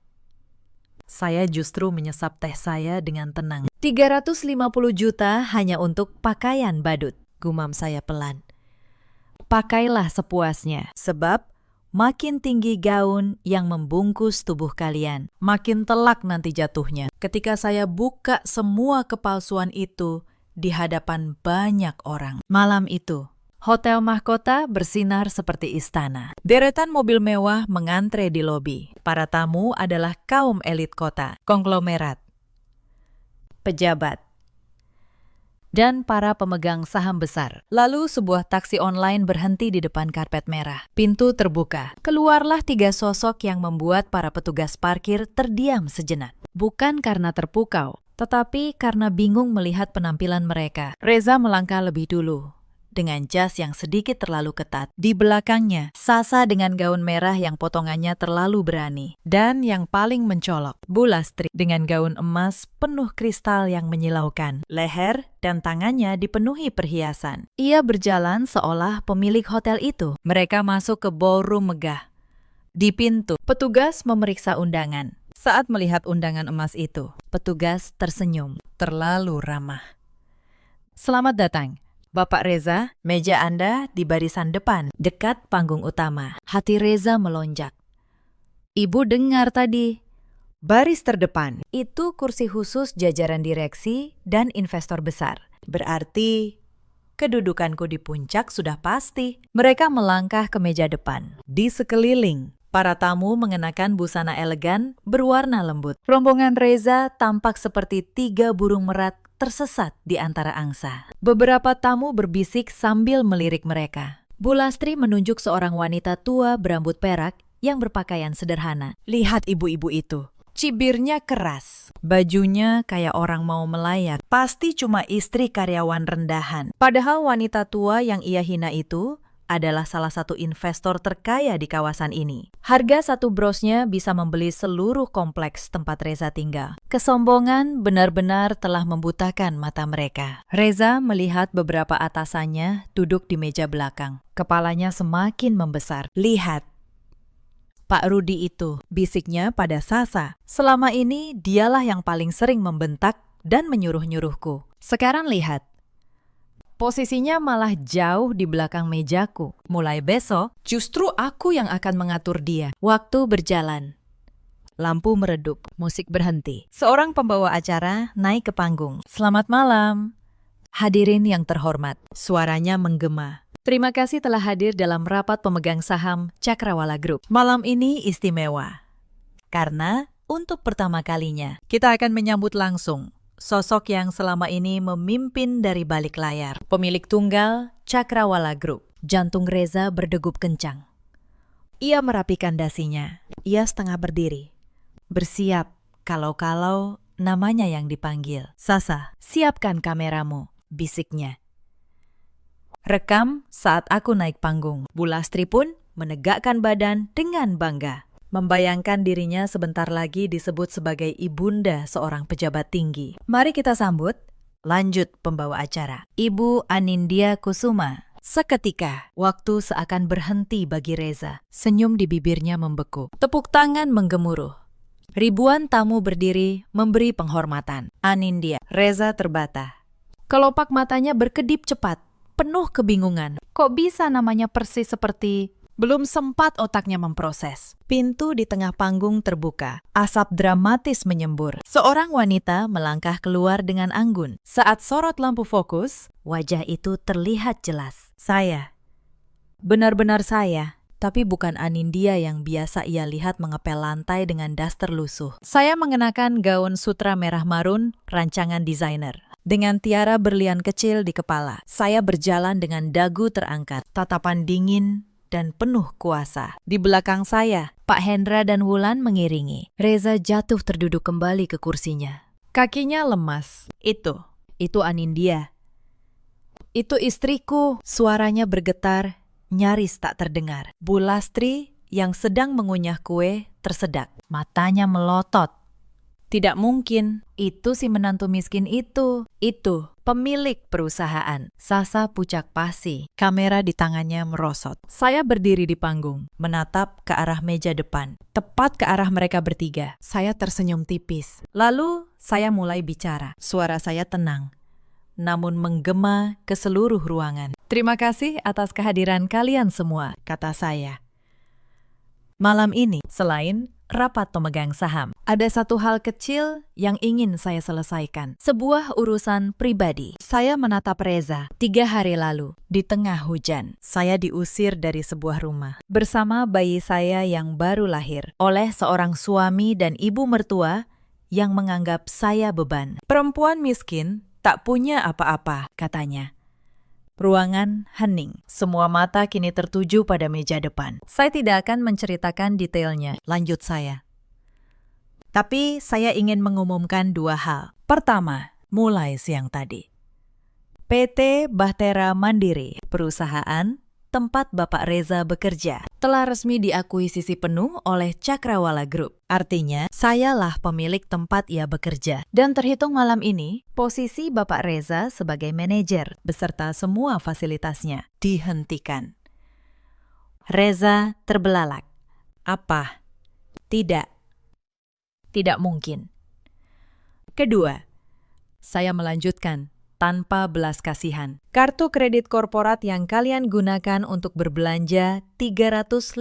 Saya justru menyesap teh saya dengan tenang. 350 juta hanya untuk pakaian badut. Gumam saya pelan. Pakailah sepuasnya, sebab makin tinggi gaun yang membungkus tubuh kalian, makin telak nanti jatuhnya. Ketika saya buka semua kepalsuan itu di hadapan banyak orang. Malam itu, Hotel Mahkota bersinar seperti istana. Deretan mobil mewah mengantre di lobi. Para tamu adalah kaum elit kota, konglomerat, pejabat, dan para pemegang saham besar. Lalu sebuah taksi online berhenti di depan karpet merah. Pintu terbuka. Keluarlah 3 sosok yang membuat para petugas parkir terdiam sejenak. Bukan karena terpukau, tetapi karena bingung melihat penampilan mereka. Reza melangkah lebih dulu. Dengan jas yang sedikit terlalu ketat. Di belakangnya, Sasa dengan gaun merah yang potongannya terlalu berani. Dan yang paling mencolok, Bu Lastri dengan gaun emas penuh kristal yang menyilaukan. Leher dan tangannya dipenuhi perhiasan. Ia berjalan seolah pemilik hotel itu. Mereka masuk ke ballroom megah. Di pintu, petugas memeriksa undangan. Saat melihat undangan emas itu, petugas tersenyum, terlalu ramah. Selamat datang. Bapak Reza, meja Anda di barisan depan, dekat panggung utama. Hati Reza melonjak. Ibu dengar tadi. Baris terdepan, itu kursi khusus jajaran direksi dan investor besar. Berarti kedudukanku di puncak sudah pasti. Mereka melangkah ke meja depan. Di sekeliling, para tamu mengenakan busana elegan berwarna lembut. Rombongan Reza tampak seperti 3 burung merak tersesat di antara angsa. Beberapa tamu berbisik sambil melirik mereka. Bu Lastri menunjuk seorang wanita tua berambut perak yang berpakaian sederhana. Lihat ibu-ibu itu. Cibirnya keras. Bajunya kayak orang mau melayat. Pasti cuma istri karyawan rendahan. Padahal wanita tua yang ia hina itu adalah salah satu investor terkaya di kawasan ini. Harga satu brosnya bisa membeli seluruh kompleks tempat Reza tinggal. Kesombongan benar-benar telah membutakan mata mereka. Reza melihat beberapa atasannya duduk di meja belakang. Kepalanya semakin membesar. Lihat, Pak Rudi itu, bisiknya pada Sasa. Selama ini dialah yang paling sering membentak dan menyuruh-nyuruhku. Sekarang lihat, posisinya malah jauh di belakang mejaku. Mulai besok, justru aku yang akan mengatur dia. Waktu berjalan. Lampu meredup, musik berhenti. Seorang pembawa acara naik ke panggung. Selamat malam. Hadirin yang terhormat, suaranya menggema. Terima kasih telah hadir dalam rapat pemegang saham Cakrawala Group. Malam ini istimewa. Karena untuk pertama kalinya, kita akan menyambut langsung sosok yang selama ini memimpin dari balik layar. Pemilik tunggal Cakrawala Group. Jantung Reza berdegup kencang. Ia merapikan dasinya. Ia setengah berdiri. Bersiap kalau-kalau namanya yang dipanggil. Sasa, siapkan kameramu, bisiknya. Rekam saat aku naik panggung. Bulastri pun menegakkan badan dengan bangga. Membayangkan dirinya sebentar lagi disebut sebagai ibunda seorang pejabat tinggi. Mari kita sambut, lanjut pembawa acara, Ibu Anindya Kusuma. Seketika, waktu seakan berhenti bagi Reza. Senyum di bibirnya membeku. Tepuk tangan menggemuruh. Ribuan tamu berdiri memberi penghormatan. Anindya, Reza terbata. Kelopak matanya berkedip cepat, penuh kebingungan. Kok bisa namanya persis seperti... Belum sempat otaknya memproses. Pintu di tengah panggung terbuka. Asap dramatis menyembur. Seorang wanita melangkah keluar dengan anggun. Saat sorot lampu fokus, wajah itu terlihat jelas. Saya. Benar-benar saya. Tapi bukan Anindya yang biasa ia lihat mengepel lantai dengan daster lusuh. Saya mengenakan gaun sutra merah marun, rancangan desainer. Dengan tiara berlian kecil di kepala. Saya berjalan dengan dagu terangkat. Tatapan dingin dan penuh kuasa. Di belakang saya, Pak Hendra dan Wulan mengiringi. Reza jatuh terduduk kembali ke kursinya. Kakinya lemas. Itu Anindya. Itu istriku. Suaranya bergetar, nyaris tak terdengar. Bulastri yang sedang mengunyah kue tersedak. Matanya melotot. Tidak mungkin, itu si menantu miskin itu. Itu pemilik perusahaan. Sasa pucak pasi, kamera di tangannya merosot. Saya berdiri di panggung, menatap ke arah meja depan. Tepat ke arah mereka bertiga. Saya tersenyum tipis. Lalu saya mulai bicara. Suara saya tenang, namun menggema ke seluruh ruangan. Terima kasih atas kehadiran kalian semua, kata saya. Malam ini, selain rapat pemegang saham, ada satu hal kecil yang ingin saya selesaikan. Sebuah urusan pribadi. Saya menatap Reza. 3 hari lalu, di tengah hujan, saya diusir dari sebuah rumah bersama bayi saya yang baru lahir oleh seorang suami dan ibu mertua yang menganggap saya beban. Perempuan miskin tak punya apa-apa, katanya. Ruangan hening. Semua mata kini tertuju pada meja depan. Saya tidak akan menceritakan detailnya. Lanjut saya. Tapi saya ingin mengumumkan 2 hal. Pertama, mulai siang tadi, PT Bahtera Mandiri, perusahaan tempat Bapak Reza bekerja, telah resmi diakuisisi penuh oleh Cakrawala Group. Artinya, sayalah pemilik tempat ia bekerja. Dan terhitung malam ini, posisi Bapak Reza sebagai manajer beserta semua fasilitasnya dihentikan. Reza terbelalak. Apa? Tidak. Tidak mungkin. Kedua, saya melanjutkan tanpa belas kasihan. Kartu kredit korporat yang kalian gunakan untuk berbelanja 350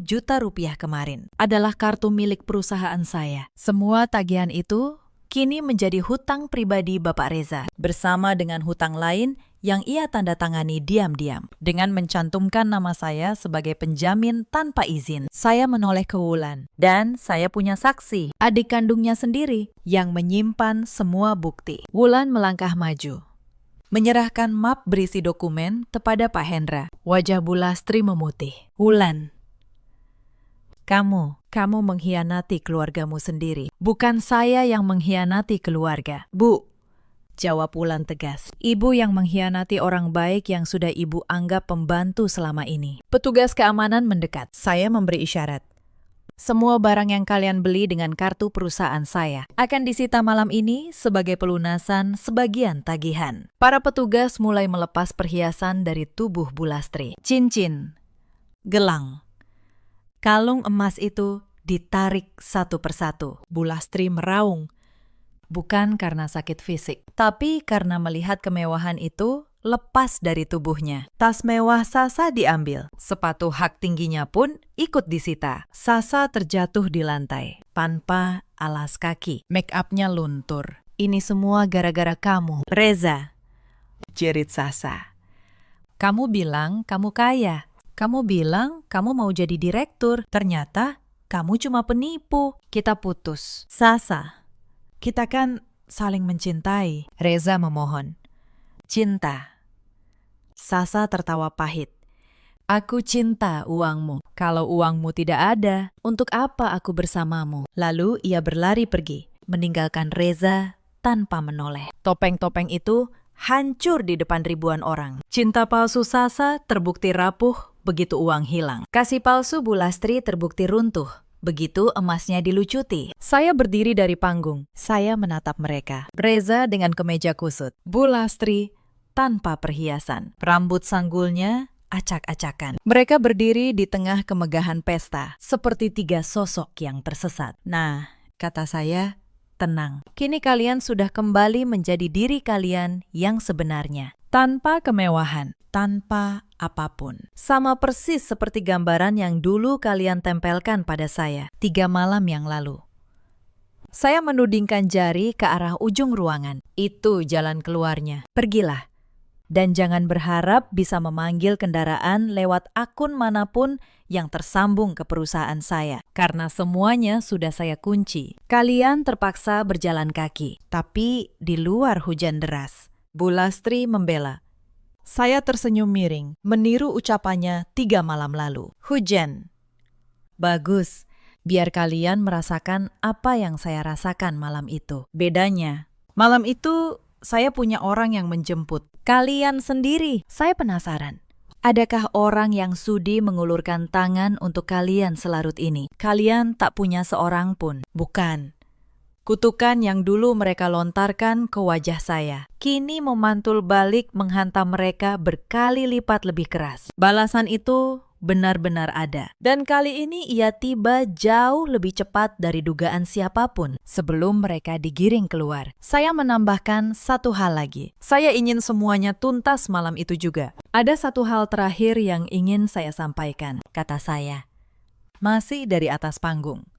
juta rupiah kemarin adalah kartu milik perusahaan saya. Semua tagihan itu kini menjadi hutang pribadi Bapak Reza bersama dengan hutang lain yang ia tanda tangani diam-diam dengan mencantumkan nama saya sebagai penjamin tanpa izin. Saya menoleh ke Wulan dan saya punya saksi, adik kandungnya sendiri yang menyimpan semua bukti. Wulan melangkah maju, menyerahkan map berisi dokumen kepada Pak Hendra. Wajah Bulastri memutih. Wulan, kamu mengkhianati keluargamu sendiri. Bukan saya yang mengkhianati keluarga. Bu, jawab Wulan tegas. Ibu yang mengkhianati orang baik yang sudah ibu anggap pembantu selama ini. Petugas keamanan mendekat. Saya memberi isyarat. Semua barang yang kalian beli dengan kartu perusahaan saya akan disita malam ini sebagai pelunasan sebagian tagihan. Para petugas mulai melepas perhiasan dari tubuh Bu Lastri. Cincin, gelang, kalung emas itu ditarik satu persatu. Bu Lastri meraung. Bukan karena sakit fisik, tapi karena melihat kemewahan itu lepas dari tubuhnya. Tas mewah Sasa diambil. Sepatu hak tingginya pun ikut disita. Sasa terjatuh di lantai, tanpa alas kaki. Make up-nya luntur. Ini semua gara-gara kamu, Reza, jerit Sasa. Kamu bilang kamu kaya. Kamu bilang kamu mau jadi direktur. Ternyata kamu cuma penipu. Kita putus. Sasa, kita kan saling mencintai. Reza memohon. Cinta. Sasa tertawa pahit. Aku cinta uangmu. Kalau uangmu tidak ada, untuk apa aku bersamamu? Lalu ia berlari pergi, meninggalkan Reza tanpa menoleh. Topeng-topeng itu hancur di depan ribuan orang. Cinta palsu Sasa terbukti rapuh begitu uang hilang. Kasih palsu Bu Lastri terbukti runtuh begitu emasnya dilucuti. Saya berdiri dari panggung. Saya menatap mereka. Reza dengan kemeja kusut. Bu Lastri tanpa perhiasan. Rambut sanggulnya acak-acakan. Mereka berdiri di tengah kemegahan pesta, seperti tiga sosok yang tersesat. Nah, kata saya, tenang. Kini kalian sudah kembali menjadi diri kalian yang sebenarnya. Tanpa kemewahan, tanpa apapun. Sama persis seperti gambaran yang dulu kalian tempelkan pada saya 3 malam yang lalu. Saya menudingkan jari ke arah ujung ruangan. Itu jalan keluarnya. Pergilah. Dan jangan berharap bisa memanggil kendaraan lewat akun manapun yang tersambung ke perusahaan saya. Karena semuanya sudah saya kunci. Kalian terpaksa berjalan kaki. Tapi di luar hujan deras. Bu Lastri membela. Saya tersenyum miring, meniru ucapannya 3 malam lalu. Hujan. Bagus. Biar kalian merasakan apa yang saya rasakan malam itu. Bedanya, malam itu saya punya orang yang menjemput. Kalian sendiri. Saya penasaran. Adakah orang yang sudi mengulurkan tangan untuk kalian selarut ini? Kalian tak punya seorang pun. Bukan. Kutukan yang dulu mereka lontarkan ke wajah saya, kini memantul balik menghantam mereka berkali lipat lebih keras. Balasan itu benar-benar ada. Dan kali ini ia tiba jauh lebih cepat dari dugaan siapapun sebelum mereka digiring keluar. Saya menambahkan satu hal lagi. Saya ingin semuanya tuntas malam itu juga. Ada satu hal terakhir yang ingin saya sampaikan, kata saya. Masih dari atas panggung.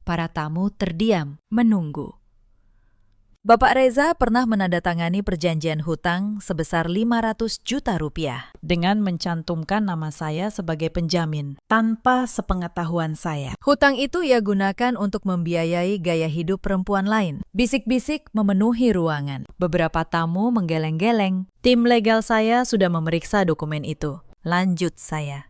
Para tamu terdiam, menunggu. Bapak Reza pernah menandatangani perjanjian hutang sebesar 500 juta rupiah dengan mencantumkan nama saya sebagai penjamin tanpa sepengetahuan saya. Hutang itu ia gunakan untuk membiayai gaya hidup perempuan lain. Bisik-bisik memenuhi ruangan. Beberapa tamu menggeleng-geleng. Tim legal saya sudah memeriksa dokumen itu. Lanjut saya.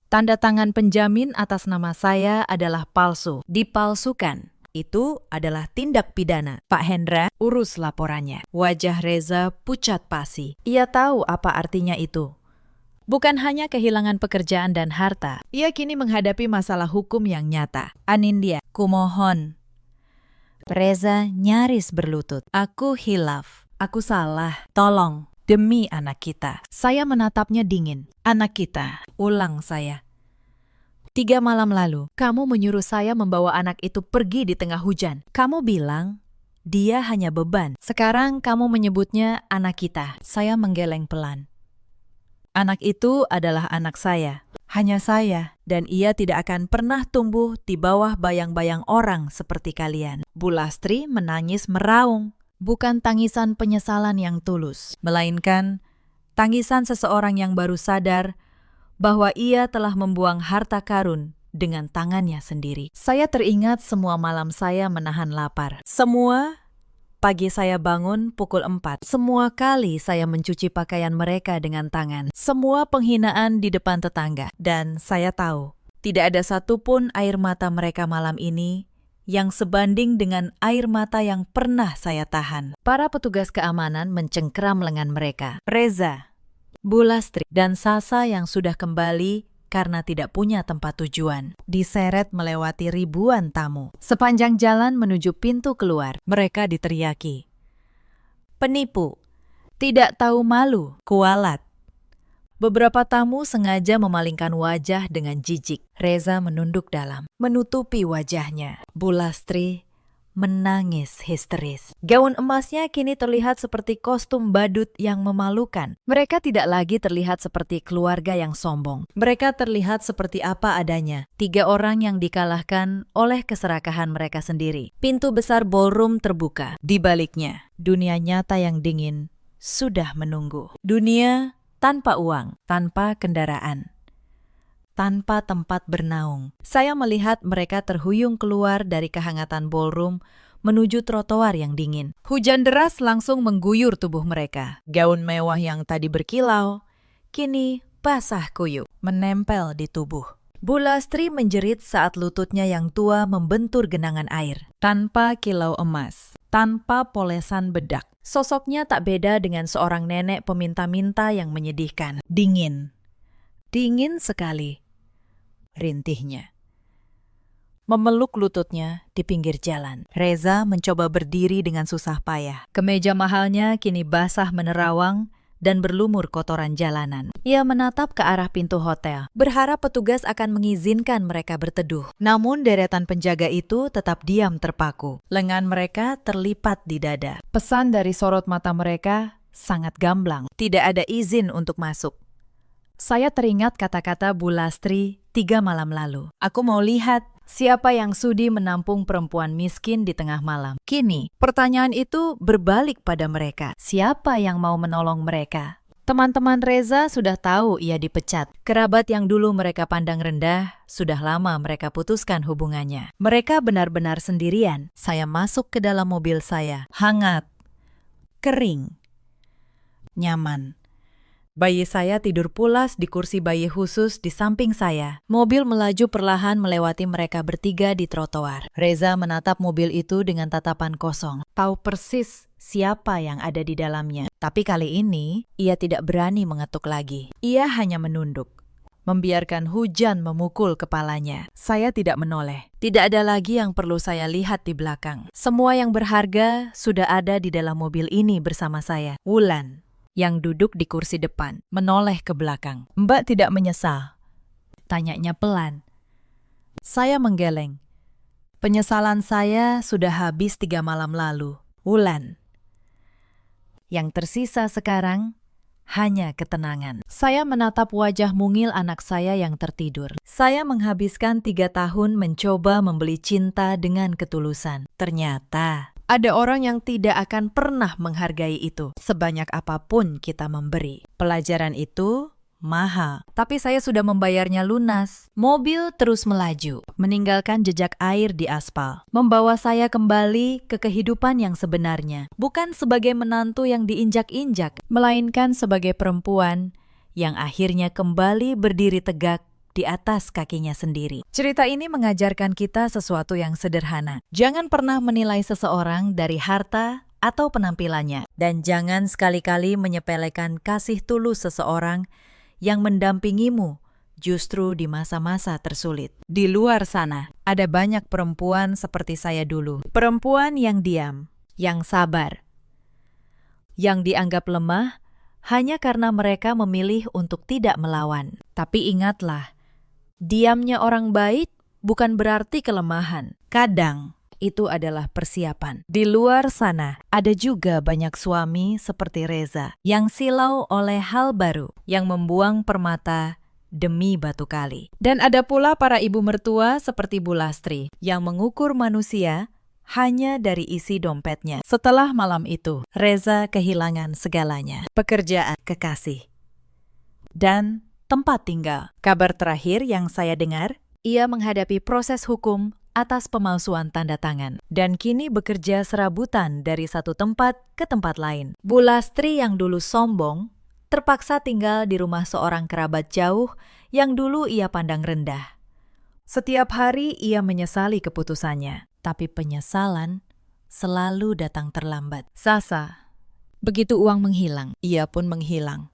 Tanda tangan penjamin atas nama saya adalah palsu, dipalsukan. Itu adalah tindak pidana. Pak Hendra, urus laporannya. Wajah Reza pucat pasi. Ia tahu apa artinya itu. Bukan hanya kehilangan pekerjaan dan harta, ia kini menghadapi masalah hukum yang nyata. Anindya, kumohon. Reza nyaris berlutut. Aku hilaf. Aku salah. Tolong. Demi anak kita. Saya menatapnya dingin. Anak kita. Ulang saya. 3 malam lalu, kamu menyuruh saya membawa anak itu pergi di tengah hujan. Kamu bilang, dia hanya beban. Sekarang kamu menyebutnya anak kita. Saya menggeleng pelan. Anak itu adalah anak saya. Hanya saya. Dan ia tidak akan pernah tumbuh di bawah bayang-bayang orang seperti kalian. Bu Lastri menangis meraung. Bukan tangisan penyesalan yang tulus, melainkan tangisan seseorang yang baru sadar bahwa ia telah membuang harta karun dengan tangannya sendiri. Saya teringat semua malam saya menahan lapar. Semua pagi saya bangun pukul 4. Semua kali saya mencuci pakaian mereka dengan tangan. Semua penghinaan di depan tetangga. Dan saya tahu, tidak ada satupun air mata mereka malam ini yang sebanding dengan air mata yang pernah saya tahan. Para petugas keamanan mencengkeram lengan mereka. Reza, Bulastri, dan Sasa yang sudah kembali karena tidak punya tempat tujuan, diseret melewati ribuan tamu. Sepanjang jalan menuju pintu keluar, mereka diteriaki. Penipu, tidak tahu malu, kualat. Beberapa tamu sengaja memalingkan wajah dengan jijik. Reza menunduk dalam, menutupi wajahnya. Bulastri menangis histeris. Gaun emasnya kini terlihat seperti kostum badut yang memalukan. Mereka tidak lagi terlihat seperti keluarga yang sombong. Mereka terlihat seperti apa adanya. 3 orang yang dikalahkan oleh keserakahan mereka sendiri. Pintu besar ballroom terbuka. Di baliknya, dunia nyata yang dingin sudah menunggu. Dunia tanpa uang, tanpa kendaraan, tanpa tempat bernaung. Saya melihat mereka terhuyung keluar dari kehangatan ballroom menuju trotoar yang dingin. Hujan deras langsung mengguyur tubuh mereka. Gaun mewah yang tadi berkilau, kini basah kuyup, menempel di tubuh. Bulastri menjerit saat lututnya yang tua membentur genangan air. Tanpa kilau emas, tanpa polesan bedak. Sosoknya tak beda dengan seorang nenek peminta-minta yang menyedihkan. Dingin. Dingin sekali. Rintihnya. Memeluk lututnya di pinggir jalan. Reza mencoba berdiri dengan susah payah. Kemeja mahalnya kini basah menerawang dan berlumur kotoran jalanan. Ia menatap ke arah pintu hotel, berharap petugas akan mengizinkan mereka berteduh. Namun deretan penjaga itu tetap diam terpaku. Lengan mereka terlipat di dada. Pesan dari sorot mata mereka sangat gamblang. Tidak ada izin untuk masuk. Saya teringat kata-kata Bulastri 3 malam lalu. Aku mau lihat siapa yang sudi menampung perempuan miskin di tengah malam. Kini, pertanyaan itu berbalik pada mereka. Siapa yang mau menolong mereka? Teman-teman Reza sudah tahu ia dipecat. Kerabat yang dulu mereka pandang rendah, sudah lama mereka putuskan hubungannya. Mereka benar-benar sendirian. Saya masuk ke dalam mobil saya. Hangat, kering, nyaman. Bayi saya tidur pulas di kursi bayi khusus di samping saya. Mobil melaju perlahan melewati mereka bertiga di trotoar. Reza menatap mobil itu dengan tatapan kosong. Tahu persis siapa yang ada di dalamnya. Tapi kali ini, ia tidak berani mengetuk lagi. Ia hanya menunduk, membiarkan hujan memukul kepalanya. Saya tidak menoleh. Tidak ada lagi yang perlu saya lihat di belakang. Semua yang berharga sudah ada di dalam mobil ini bersama saya. Wulan, yang duduk di kursi depan, menoleh ke belakang. Mbak tidak menyesal? Tanyanya pelan. Saya menggeleng. Penyesalan saya sudah habis 3 malam lalu. Wulan. Yang tersisa sekarang hanya ketenangan. Saya menatap wajah mungil anak saya yang tertidur. Saya menghabiskan 3 tahun mencoba membeli cinta dengan ketulusan. Ternyata ada orang yang tidak akan pernah menghargai itu, sebanyak apapun kita memberi. Pelajaran itu mahal, tapi saya sudah membayarnya lunas. Mobil terus melaju, meninggalkan jejak air di aspal, membawa saya kembali ke kehidupan yang sebenarnya. Bukan sebagai menantu yang diinjak-injak, melainkan sebagai perempuan yang akhirnya kembali berdiri tegak di atas kakinya sendiri. Cerita ini mengajarkan kita sesuatu yang sederhana. Jangan pernah menilai seseorang dari harta atau penampilannya. Dan jangan sekali-kali menyepelekan kasih tulus seseorang yang mendampingimu justru di masa-masa tersulit. Di luar sana, ada banyak perempuan seperti saya dulu. Perempuan yang diam, yang sabar, yang dianggap lemah hanya karena mereka memilih untuk tidak melawan. Tapi ingatlah, diamnya orang baik bukan berarti kelemahan. Kadang itu adalah persiapan. Di luar sana, ada juga banyak suami seperti Reza yang silau oleh hal baru, yang membuang permata demi batu kali. Dan ada pula para ibu mertua seperti Bulastri yang mengukur manusia hanya dari isi dompetnya. Setelah malam itu, Reza kehilangan segalanya. Pekerjaan, kekasih, dan tempat tinggal. Kabar terakhir yang saya dengar, ia menghadapi proses hukum atas pemalsuan tanda tangan dan kini bekerja serabutan dari satu tempat ke tempat lain. Bulastri yang dulu sombong, terpaksa tinggal di rumah seorang kerabat jauh yang dulu ia pandang rendah. Setiap hari ia menyesali keputusannya. tapi penyesalan selalu datang terlambat. Sasa, begitu uang menghilang, ia pun menghilang.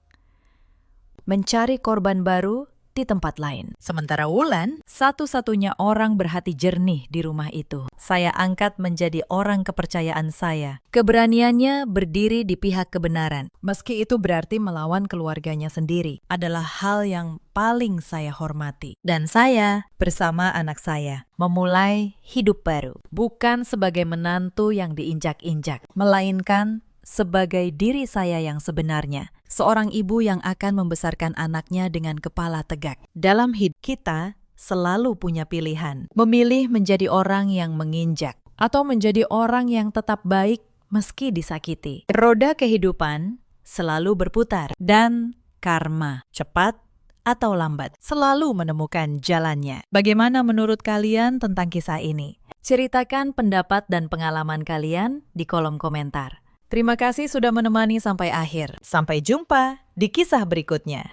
Mencari korban baru di tempat lain. Sementara Wulan, satu-satunya orang berhati jernih di rumah itu. Saya angkat menjadi orang kepercayaan saya. Keberaniannya berdiri di pihak kebenaran, meski itu berarti melawan keluarganya sendiri, adalah hal yang paling saya hormati. Dan saya, bersama anak saya, memulai hidup baru. Bukan sebagai menantu yang diinjak-injak, melainkan sebagai diri saya yang sebenarnya. Seorang ibu yang akan membesarkan anaknya dengan kepala tegak. Dalam hidup kita selalu punya pilihan. Memilih menjadi orang yang menginjak atau menjadi orang yang tetap baik meski disakiti. Roda kehidupan selalu berputar dan karma, cepat atau lambat, selalu menemukan jalannya. Bagaimana menurut kalian tentang kisah ini? Ceritakan pendapat dan pengalaman kalian di kolom komentar. Terima kasih sudah menemani sampai akhir. Sampai jumpa di kisah berikutnya.